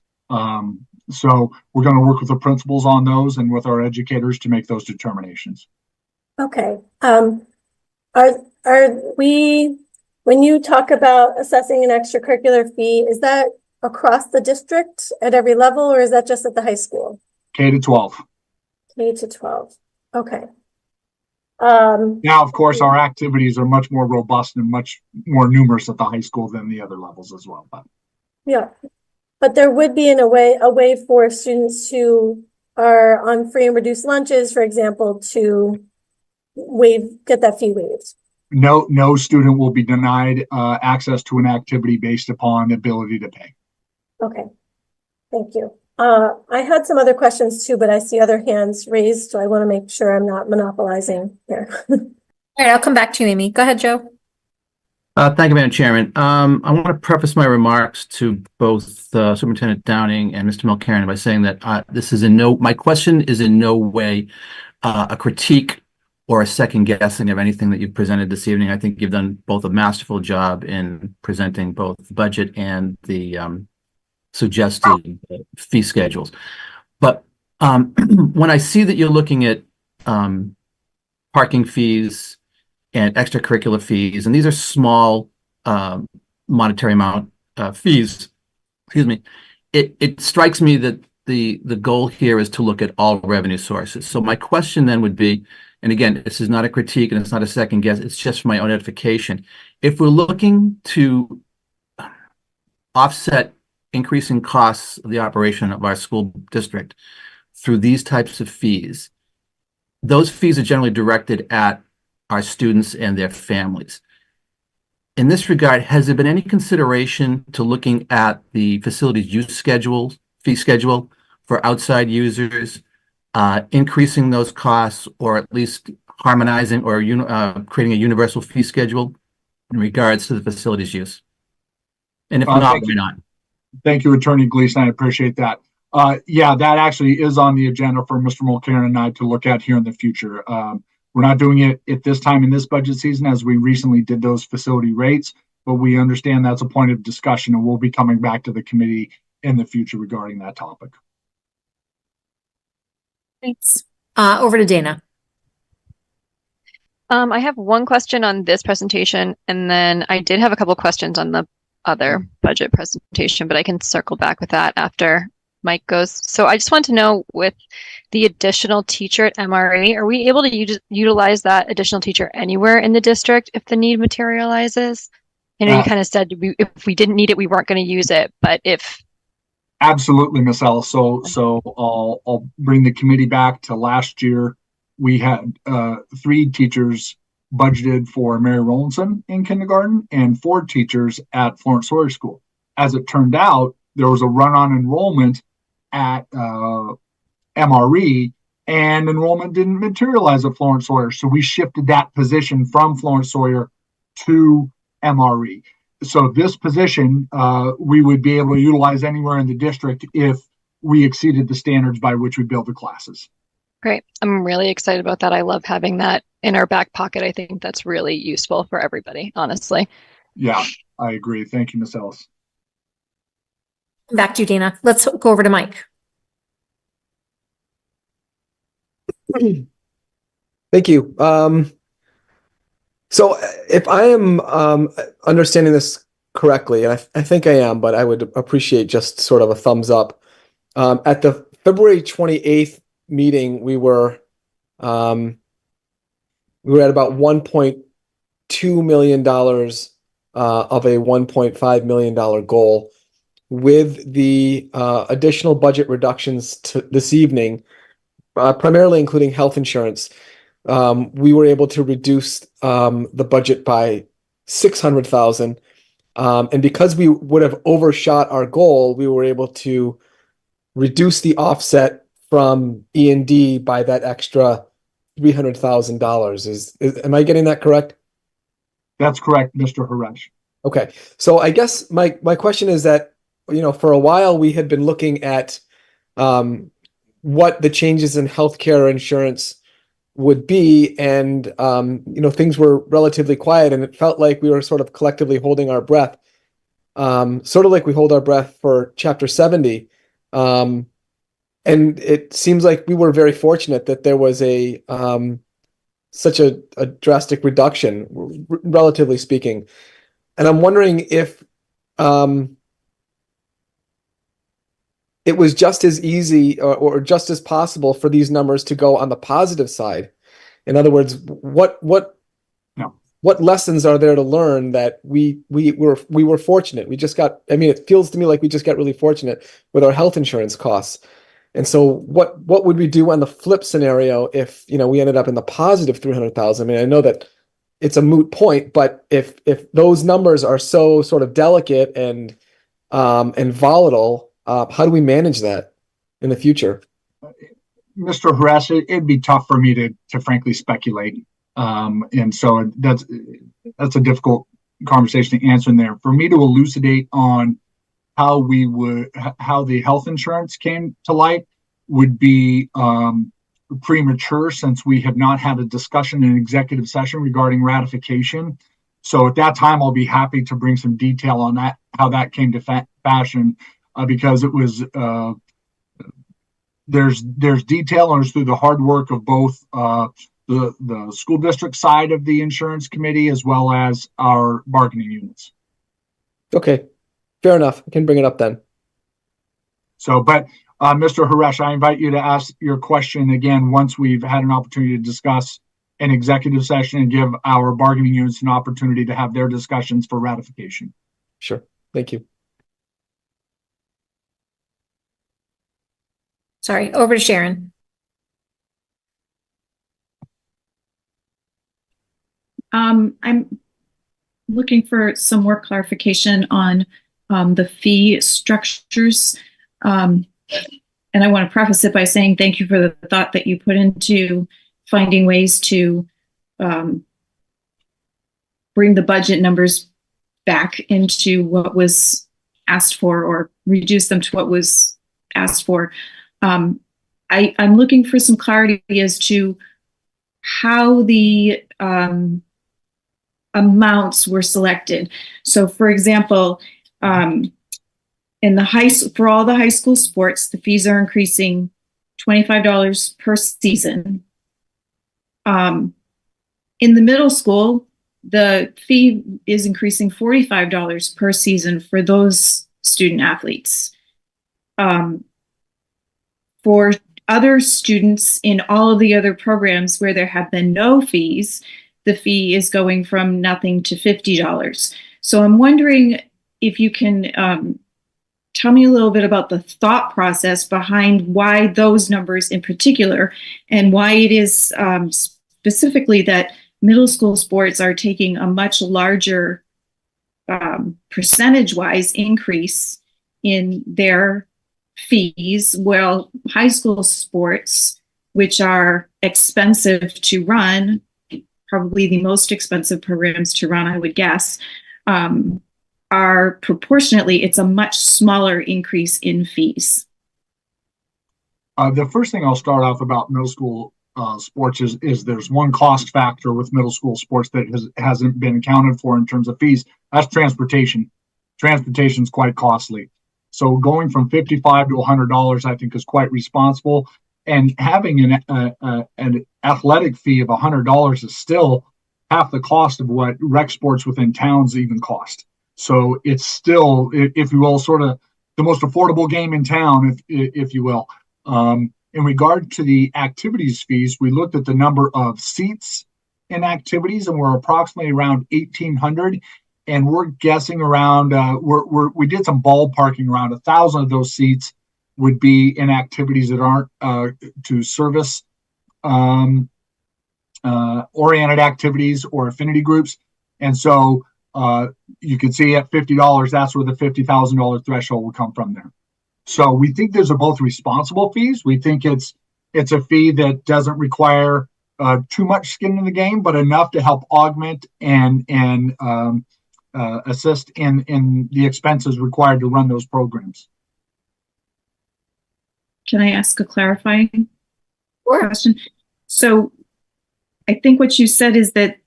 So we're going to work with the principals on those and with our educators to make those determinations. Okay. Are we, when you talk about assessing an extracurricular fee, is that across the district at every level, or is that just at the high school? K to 12. K to 12. Okay. Now, of course, our activities are much more robust and much more numerous at the high school than the other levels as well. But yeah, but there would be a way for students who are on free and reduced lunches, for example, to get that fee waived. no student will be denied access to an activity based upon ability to pay. Okay, thank you. I had some other questions too, but I see other hands raised, so I want to make sure I'm not monopolizing here. All right, I'll come back to you, Amy. Go ahead, Joe. Thank you, Madam Chairman. I want to preface my remarks to both Superintendent Downing and Mr. Mulcairn by saying that my question is in no way a critique or a second guessing of anything that you've presented this evening. I think you've done both a masterful job in presenting both the budget and the suggested fee schedules. But when I see that you're looking at parking fees and extracurricular fees, and these are small monetary amount fees, excuse me, it strikes me that the goal here is to look at all revenue sources. So my question then would be, and again, this is not a critique and it's not a second guess, it's just for my own edification. If we're looking to offset increasing costs of the operation of our school district through these types of fees, those fees are generally directed at our students and their families. In this regard, has there been any consideration to looking at the facilities use schedule, fee schedule for outside users, increasing those costs, or at least harmonizing or creating a universal fee schedule in regards to the facilities use? And if not, why not? Thank you, Attorney Gleason. I appreciate that. Yeah, that actually is on the agenda for Mr. Mulcairn and I to look at here in the future. We're not doing it at this time in this budget season, as we recently did those facility rates, but we understand that's a point of discussion, and we'll be coming back to the committee in the future regarding that topic. Thanks. Over to Dana. I have one question on this presentation, and then I did have a couple questions on the other budget presentation, but I can circle back with that after Mike goes. So I just want to know, with the additional teacher at MRE, are we able to utilize that additional teacher anywhere in the district if the need materializes? I know you kind of said if we didn't need it, we weren't going to use it, but if... Absolutely, Ms. Ellis. So I'll bring the committee back to last year. We had 3 teachers budgeted for Mary Rowlandson in kindergarten and 4 teachers at Florence Sawyer School. As it turned out, there was a run-on enrollment at MRE, and enrollment didn't materialize at Florence Sawyer. So we shifted that position from Florence Sawyer to MRE. So this position, we would be able to utilize anywhere in the district if we exceeded the standards by which we build the classes. Great. I'm really excited about that. I love having that in our back pocket. I think that's really useful for everybody, honestly. Yeah, I agree. Thank you, Ms. Ellis. Back to you, Dana. Let's go over to Mike. Thank you. So if I am understanding this correctly, and I think I am, but I would appreciate just sort of a thumbs up. At the February 28th meeting, we were at about $1.2 million of a $1.5 million goal. With the additional budget reductions this evening, primarily including health insurance, we were able to reduce the budget by $600,000. And because we would have overshot our goal, we were able to reduce the offset from E&D by that extra $300,000. Am I getting that correct? That's correct, Mr. Haresh. Okay. So I guess my question is that, for a while we had been looking at what the changes in healthcare insurance would be, and things were relatively quiet, and it felt like we were sort of collectively holding our breath, sort of like we hold our breath for Chapter 70. And it seems like we were very fortunate that there was such a drastic reduction, relatively speaking. And I'm wondering if it was just as easy or just as possible for these numbers to go on the positive side. In other words, No. what lessons are there to learn that we were fortunate? We just got, I mean, it feels to me like we just got really fortunate with our health insurance costs. And so what would we do on the flip scenario if, we ended up in the positive 300,000? I mean, I know that it's a moot point, but if those numbers are so sort of delicate and volatile, how do we manage that in the future? Mr. Harass, it'd be tough for me to frankly speculate. And so that's a difficult conversation to answer in there. For me to elucidate on how the health insurance came to light would be premature, since we have not had a discussion in executive session regarding ratification. So at that time, I'll be happy to bring some detail on that, how that came to fashion, because it was there's detail, and it's through the hard work of both the school district side of the insurance committee as well as our bargaining units. Okay, fair enough. I can bring it up then. So, but Mr. Haresh, I invite you to ask your question again once we've had an opportunity to discuss an executive session and give our bargaining units an opportunity to have their discussions for ratification. Sure. Thank you. Sorry, over to Sharon. I'm looking for some more clarification on the fee structures. And I want to preface it by saying thank you for the thought that you put into finding ways to bring the budget numbers back into what was asked for, or reduce them to what was asked for. I'm looking for some clarity as to how the amounts were selected. So, for example, for all the high school sports, the fees are increasing $25 per season. In the middle school, the fee is increasing $45 per season for those student athletes. For other students in all of the other programs where there have been no fees, the fee is going from nothing to $50. So I'm wondering if you can tell me a little bit about the thought process behind why those numbers in particular, and why it is specifically that middle school sports are taking a much larger percentage-wise increase in their fees, while high school sports, which are expensive to run, probably the most expensive programs to run, I would guess, are proportionately, it's a much smaller increase in fees. The first thing I'll start off about middle school sports is there's one cost factor with middle school sports that hasn't been accounted for in terms of fees. That's transportation. Transportation is quite costly. So going from $55 to $100, I think, is quite responsible. And having an athletic fee of $100 is still half the cost of what rec sports within towns even cost. So it's still, if you will, sort of the most affordable game in town, if you will. In regard to the activities fees, we looked at the number of seats in activities, and we're approximately around 1,800. And we're guessing around, we did some ballparking, around 1,000 of those seats would be in activities that aren't to service oriented activities or affinity groups. And so you can see at $50, that's where the $50,000 threshold will come from there. So we think those are both responsible fees. We think it's a fee that doesn't require too much skin in the game, but enough to help augment and assist in the expenses required to run those programs. Can I ask a clarifying question? So I think what you said is that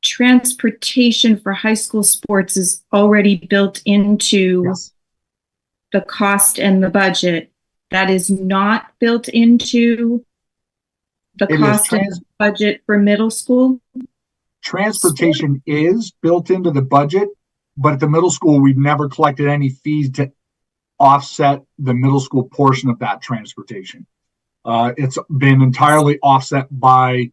transportation for high school sports is already built into the cost and the budget. That is not built into the cost and the budget for middle school? Transportation is built into the budget, but at the middle school, we've never collected any fees offset the middle school portion of that transportation. It's been entirely offset by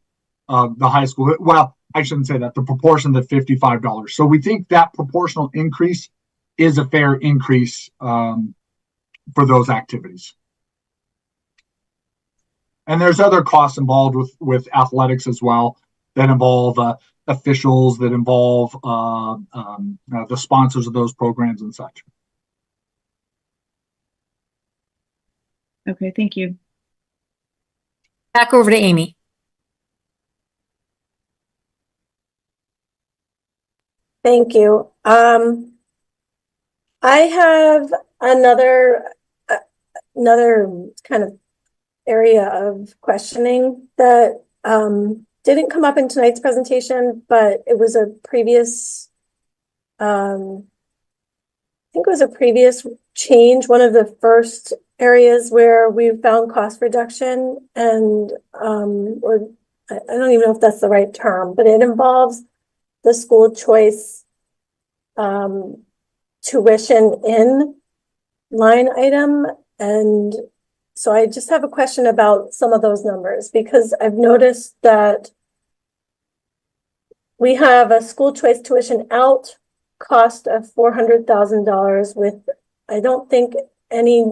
the high school. Well, I shouldn't say that. The proportion of $55. So we think that proportional increase is a fair increase for those activities. And there's other costs involved with athletics as well that involve officials, that involve the sponsors of those programs and such. Okay, thank you. Back over to Amy. Thank you. I have another kind of area of questioning that didn't come up in tonight's presentation, but it was a previous, I think it was a previous change, one of the first areas where we found cost reduction, and or I don't even know if that's the right term, but it involves the school choice tuition in line item. And so I just have a question about some of those numbers, because I've noticed that we have a school choice tuition out cost of $400,000 with, I don't think, any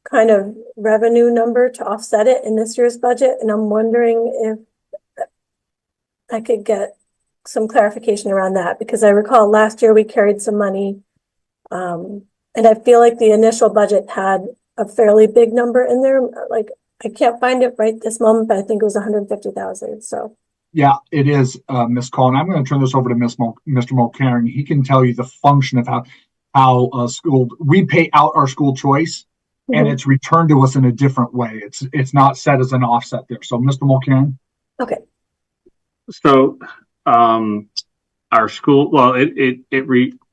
kind of revenue number to offset it in this year's budget. And I'm wondering if I could get some clarification around that, because I recall last year we carried some money. And I feel like the initial budget had a fairly big number in there. Like, I can't find it right this moment, but I think it was 150,000. So yeah, it is, Ms. Cole. And I'm going to turn this over to Mr. Mulcairn. He can tell you the function of how we pay out our school choice, and it's returned to us in a different way. It's not set as an offset there. So, Mr. Mulcairn. okay. So our school, well,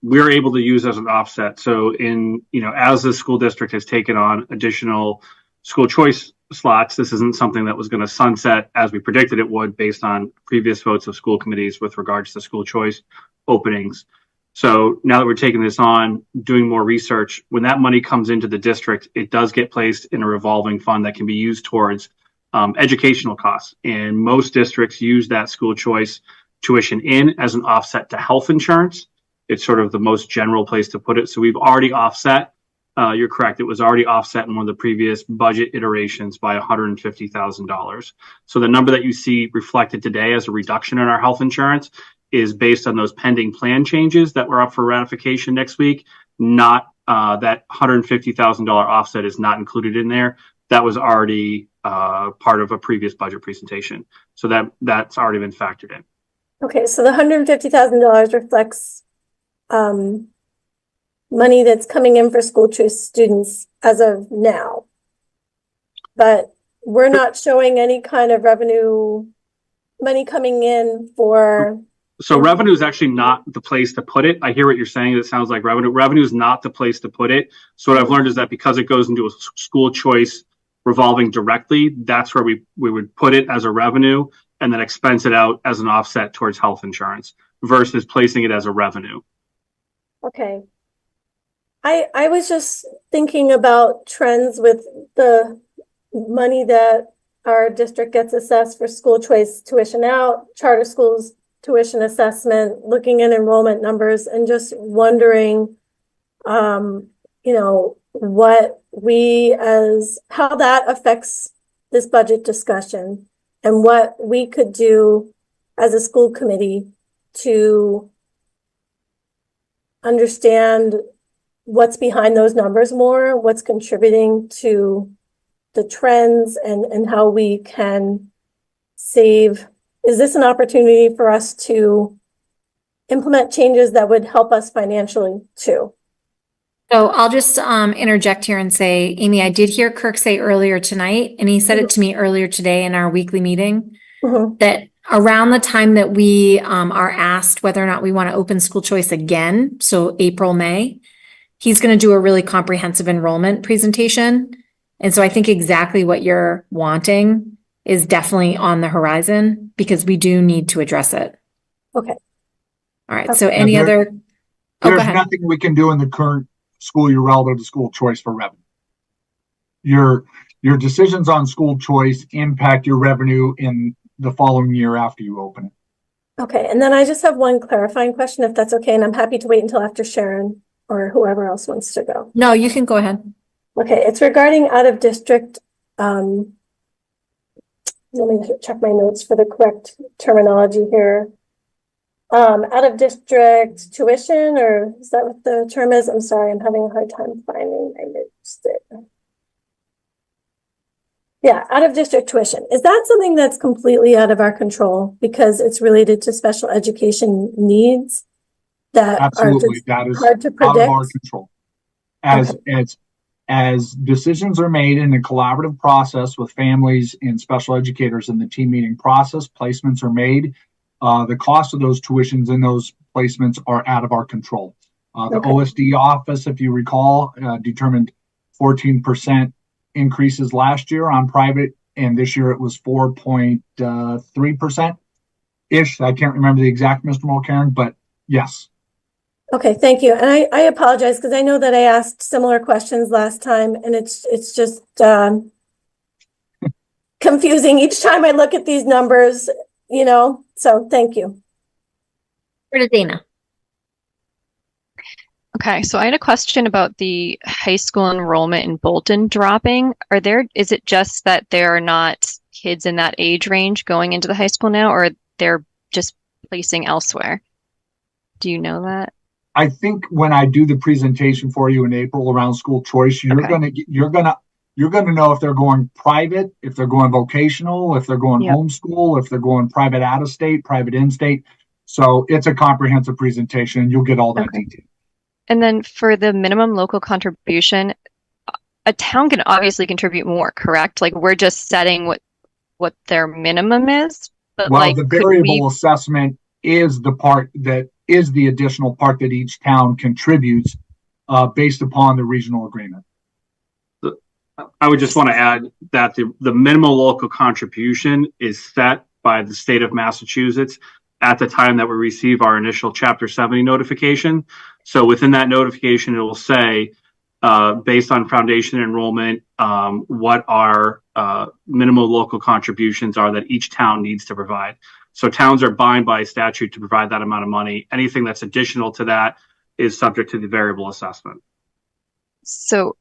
we're able to use as an offset. So as the school district has taken on additional school choice slots, this isn't something that was going to sunset as we predicted it would based on previous votes of school committees with regards to school choice openings. So now that we're taking this on, doing more research, when that money comes into the district, it does get placed in a revolving fund that can be used towards educational costs. And most districts use that school choice tuition in as an offset to health insurance. It's sort of the most general place to put it. So we've already offset. You're correct. It was already offset in one of the previous budget iterations by $150,000. So the number that you see reflected today as a reduction in our health insurance is based on those pending plan changes that were up for ratification next week. Not that $150,000 offset is not included in there. That was already part of a previous budget presentation. So that's already been factored in. Okay, so the $150,000 reflects money that's coming in for school choice students as of now. But we're not showing any kind of revenue money coming in for. So revenue is actually not the place to put it. I hear what you're saying. It sounds like revenue. Revenue is not the place to put it. So what I've learned is that because it goes into a school choice revolving directly, that's where we would put it as a revenue and then expense it out as an offset towards health insurance versus placing it as a revenue. Okay. I was just thinking about trends with the money that our district gets assessed for school choice tuition out, charter schools tuition assessment, looking at enrollment numbers, and just wondering, what how that affects this budget discussion and what we could do as a school committee to understand what's behind those numbers more, what's contributing to the trends, and how we can save. Is this an opportunity for us to implement changes that would help us financially too? So I'll just interject here and say, Amy, I did hear Kirk say earlier tonight, and he said it to me earlier today in our weekly meeting, that around the time that we are asked whether or not we want to open school choice again, so April, May, he's going to do a really comprehensive enrollment presentation. And so I think exactly what you're wanting is definitely on the horizon, because we do need to address it. Okay. All right. So any other? There's nothing we can do in the current school year relative to school choice for revenue. Your decisions on school choice impact your revenue in the following year after you open it. Okay, and then I just have one clarifying question, if that's okay, and I'm happy to wait until after Sharon or whoever else wants to go. No, you can go ahead. Okay, it's regarding out of district, let me check my notes for the correct terminology here. Out of district tuition, or is that what the term is? I'm sorry, I'm having a hard time finding my notes there. Yeah, out of district tuition. Is that something that's completely out of our control because it's related to special education needs that Absolutely, are that is hard to out of our predict? control. As decisions are made in a collaborative process with families and special educators in the team meeting process, placements are made. The cost of those tuitions and those placements are out of our control. The Okay. OSD office, if you recall, determined 14% increases last year on private, and this year it was 4.3% ish. I can't remember the exact, Mr. Mulcairn, but yes. Okay, thank you. And I apologize because I know that I asked similar questions last time, and it's just confusing each time I look at these numbers, you know, so thank you. Dana. Okay, so I had a question about the high school enrollment in Bolton dropping. Is it just that there are not kids in that age range going into the high school now, or they're just placing elsewhere? Do you know that? I think when I do the presentation for you in April around school choice, you're gonna know if they're going private, if they're going vocational, if they're going homeschool, if they're going private out of state, private in state. So it's a comprehensive presentation. You'll get all that detail. And then for the minimum local contribution, a town can obviously contribute more, correct? Like we're just setting what their minimum is. But well, like the variable assessment is the part that is the additional part that each town contributes based upon the regional agreement. I would just want to add that the minimum local contribution is set by the state of Massachusetts at the time that we receive our initial Chapter 70 notification. So within that notification, it will say, based on foundation enrollment, what our minimum local contributions are that each town needs to provide. So towns are bound by statute to provide that amount of money. Anything that's additional to that is subject to the variable assessment. So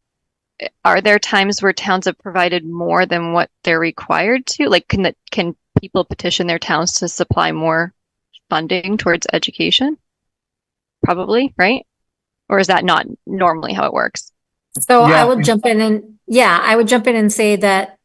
are there times where towns have provided more than what they're required to? Like, can people petition their towns to supply more funding towards education? Probably, right? Or is that not normally how it works? So I will jump in and say that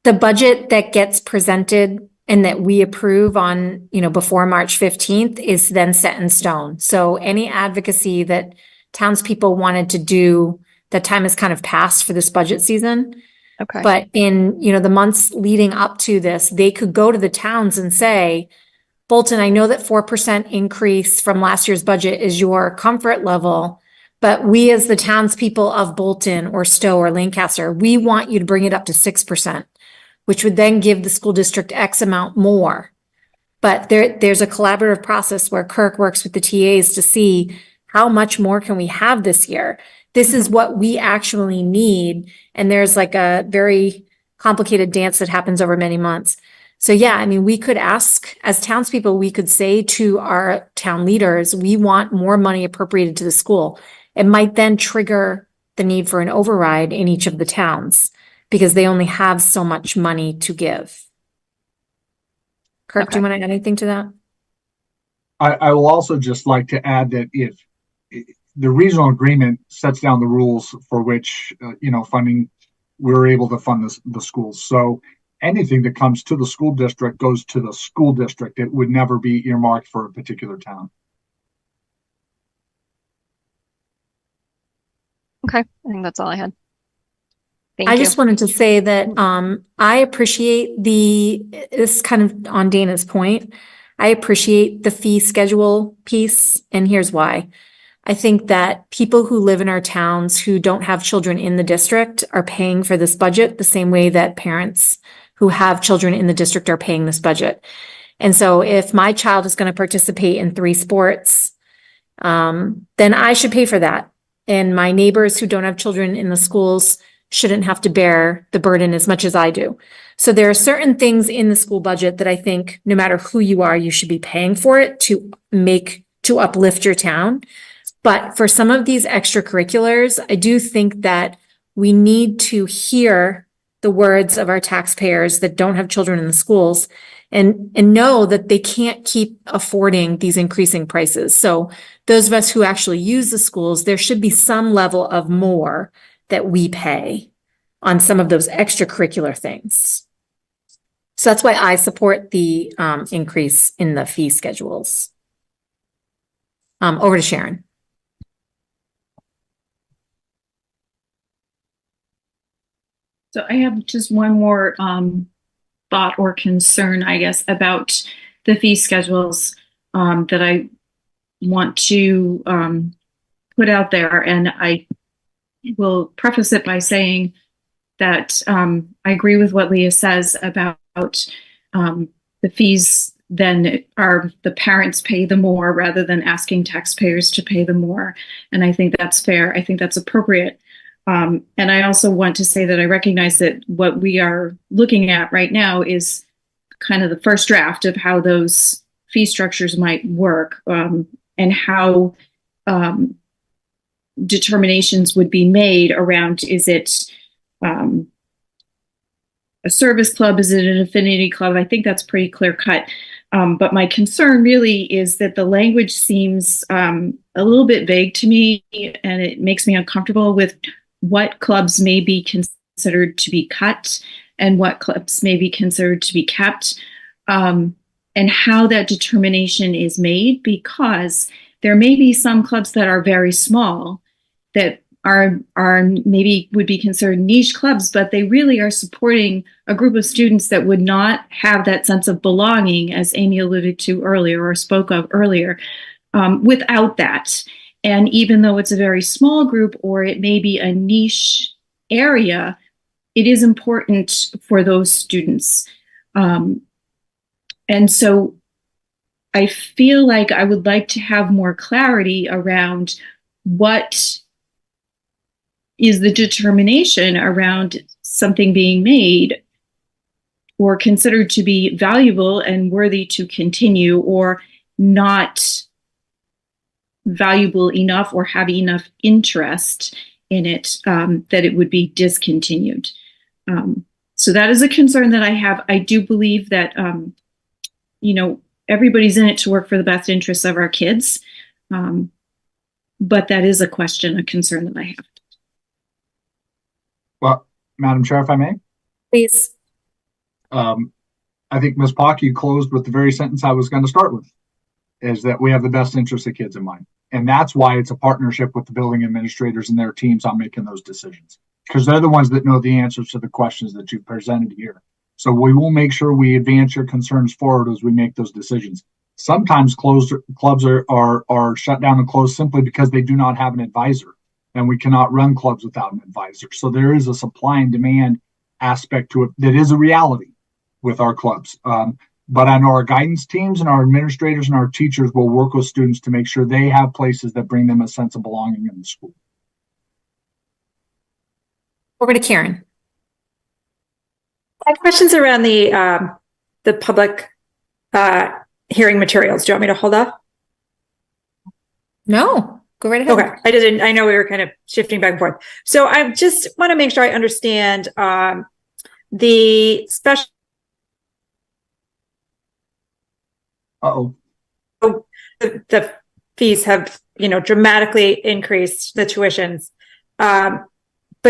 the budget that gets presented and that we approve on, before March 15th is then set in stone. So any advocacy that townspeople wanted to do, that time has kind of passed for this budget season. Okay. But in, the months leading up to this, they could go to the towns and say, Bolton, I know that 4% increase from last year's budget is your comfort level, but we as the townspeople of Bolton or Stowe or Lancaster, we want you to bring it up to 6%, which would then give the school district X amount more. But there's a collaborative process where Kirk works with the TAs to see how much more can we have this year. This is what we actually need. And there's like a very complicated dance that happens over many months. So yeah, I mean, we could ask as townspeople, we could say to our town leaders, we want more money appropriated to the school. It might then trigger the need for an override in each of the towns because they only have so much money to give. Kirk, do you want to add anything to that? I will also just like to add that if the regional agreement sets down the rules for which, funding, we're able to fund the schools. So anything that comes to the school district goes to the school district. It would never be earmarked for a particular town. Okay, I think that's all I had. I just wanted to say that I appreciate this kind of on Dana's point. I appreciate the fee schedule piece, and here's why. I think that people who live in our towns who don't have children in the district are paying for this budget the same way that parents who have children in the district are paying this budget. And so if my child is going to participate in 3 sports then I should pay for that. And my neighbors who don't have children in the schools shouldn't have to bear the burden as much as I do. So there are certain things in the school budget that I think no matter who you are, you should be paying for it to uplift your town. But for some of these extracurriculars, I do think that we need to hear the words of our taxpayers that don't have children in the schools and know that they can't keep affording these increasing prices. So those of us who actually use the schools, there should be some level of more that we pay on some of those extracurricular things. So that's why I support the increase in the fee schedules. Over to Sharon. So I have just one more thought or concern, I guess, about the fee schedules that I want to put out there. And I will preface it by saying that I agree with what Leah says about the fees then are the parents pay the more rather than asking taxpayers to pay the more. And I think that's fair. I think that's appropriate. And I also want to say that I recognize that what we are looking at right now is kind of the first draft of how those fee structures might work and how determinations would be made around, is it a service club? Is it an affinity club? I think that's pretty clear cut. But my concern really is that the language seems a little bit vague to me, and it makes me uncomfortable with what clubs may be considered to be cut and what clubs may be considered to be kept, and how that determination is made, because there may be some clubs that are very small that are maybe would be considered niche clubs, but they really are supporting a group of students that would not have that sense of belonging, as Amy alluded to earlier or spoke of earlier, without that. And even though it's a very small group or it may be a niche area, it is important for those students. And so I feel like I would like to have more clarity around what is the determination around something being made or considered to be valuable and worthy to continue, or not valuable enough or have enough interest in it that it would be discontinued. So that is a concern that I have. I do believe that, everybody's in it to work for the best interests of our kids. But that is a concern that I have. Well, Madam Chair, if I may, Please. I think Ms. Pock, you closed with the very sentence I was going to start with, is that we have the best interest of kids in mind. And that's why it's a partnership with the building administrators and their teams on making those decisions, because they're the ones that know the answers to the questions that you've presented here. So we will make sure we advance your concerns forward as we make those decisions. Sometimes clubs are shut down and closed simply because they do not have an advisor, and we cannot run clubs without an advisor. So there is a supply and demand aspect to it that is a reality with our clubs. But I know our guidance teams and our administrators and our teachers will work with students to make sure they have places that bring them a sense of belonging in the school. Over to Karen. I have questions around the public hearing materials. Do you want me to hold off? No, go right ahead. Okay, I know we were kind of shifting back and forth. So I just want to make sure I understand the special. The fees have, dramatically increased the tuitions. But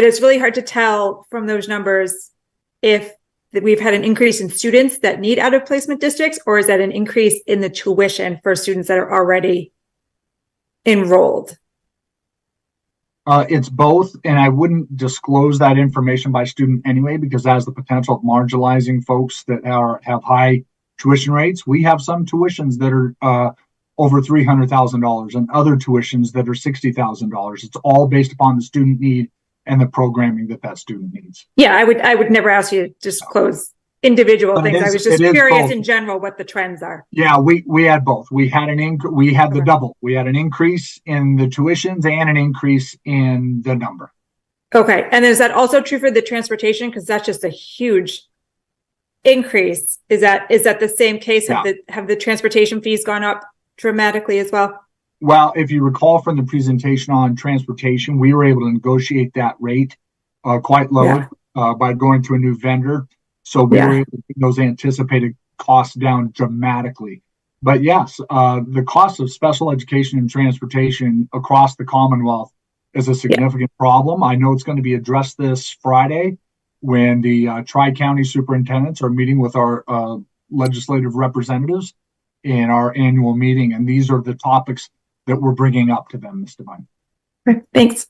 it's really hard to tell from those numbers if we've had an increase in students that need out of placement districts, or is that an increase in the tuition for students that are already enrolled? It's both, and I wouldn't disclose that information by student anyway, because that has the potential of marginalizing folks that have high tuition rates. We have some tuitions that are over $300,000 and other tuitions that are $60,000. It's all based upon the student need and the programming that student needs. Yeah, I would never ask you to disclose individual But it things. I is- was just it is curious both. in general what the trends are. Yeah, we had both. We had we had the Okay. double. We had an increase in the tuitions and an increase in the number. Okay, and is that also true for the transportation? Because that's just a huge increase. Is that the same case? Have the transportation fees gone up dramatically as well? Well, if you recall from the presentation on transportation, we were able to negotiate that rate quite low by going to a new vendor. So we were able to bring those anticipated costs down dramatically. But yes, the cost of special education and transportation across the Commonwealth is a significant problem. I know it's going to be addressed this Friday when the Tri-County superintendents are meeting with our legislative representatives in our annual meeting. And these are the topics that we're bringing up to them, Ms. Devine. Thanks.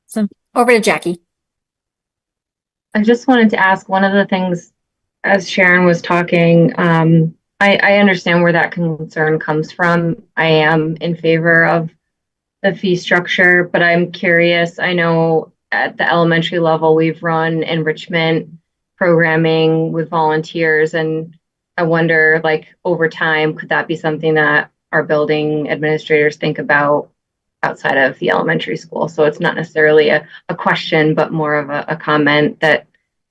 So over to Jackie. I just wanted to ask one of the things as Sharon was talking, I understand where that concern comes from. I am in favor of the fee structure, but I'm curious. I know at the elementary level, we've run enrichment programming with volunteers, and I wonder, like, over time, could that be something that our building administrators think about outside of the elementary school? So it's not necessarily a question, but more of a comment that,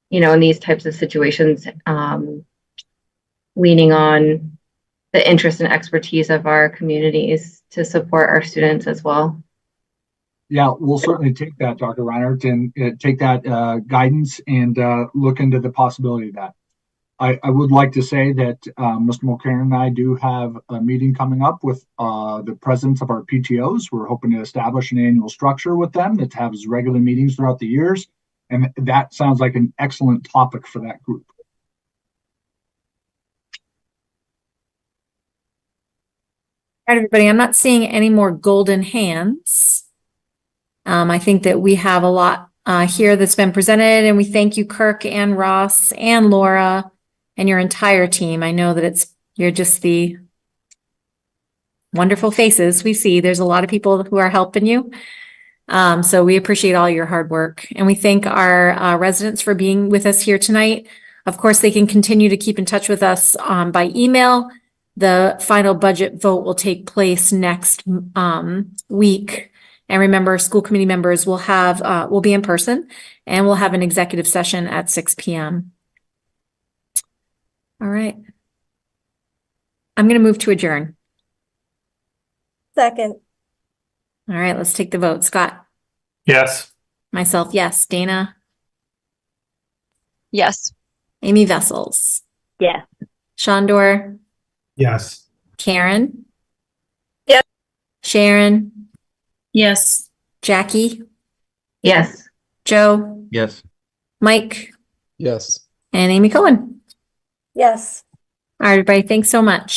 you know, in these types of situations, leaning on the interest and expertise of our communities to support our students as well. Yeah, we'll certainly take that, Dr. Reinhardt, and take that guidance and look into the possibility of that. I would like to say that Mr. Mulcairn and I do have a meeting coming up with the presidents of our PTOs. We're hoping to establish an annual structure with them that has regular meetings throughout the years. And that sounds like an excellent topic for that group. All right, everybody, I'm not seeing any more golden hands. I think that we have a lot here that's been presented, and we thank you, Kirk and Ross and Laura and your entire team. I know that you're just the wonderful faces we see. There's a lot of people who are helping you. So we appreciate all your hard work, and we thank our residents for being with us here tonight. Of course, they can continue to keep in touch with us by email. The final budget vote will take place next week. And remember, school committee members will be in person, and we'll have an executive session at 6 p.m. All right. I'm going to move to adjourn. Second. All right, let's take the vote. Scott? Yes. Myself, yes. Dana? Yes. Amy Vessels? Yes. Shondor? Yes. Karen? Yep. Sharon? Yes. Jackie? Yes. Joe? Yes. Mike? Yes. And Amy Cohen? Yes. All right, everybody, thanks so much.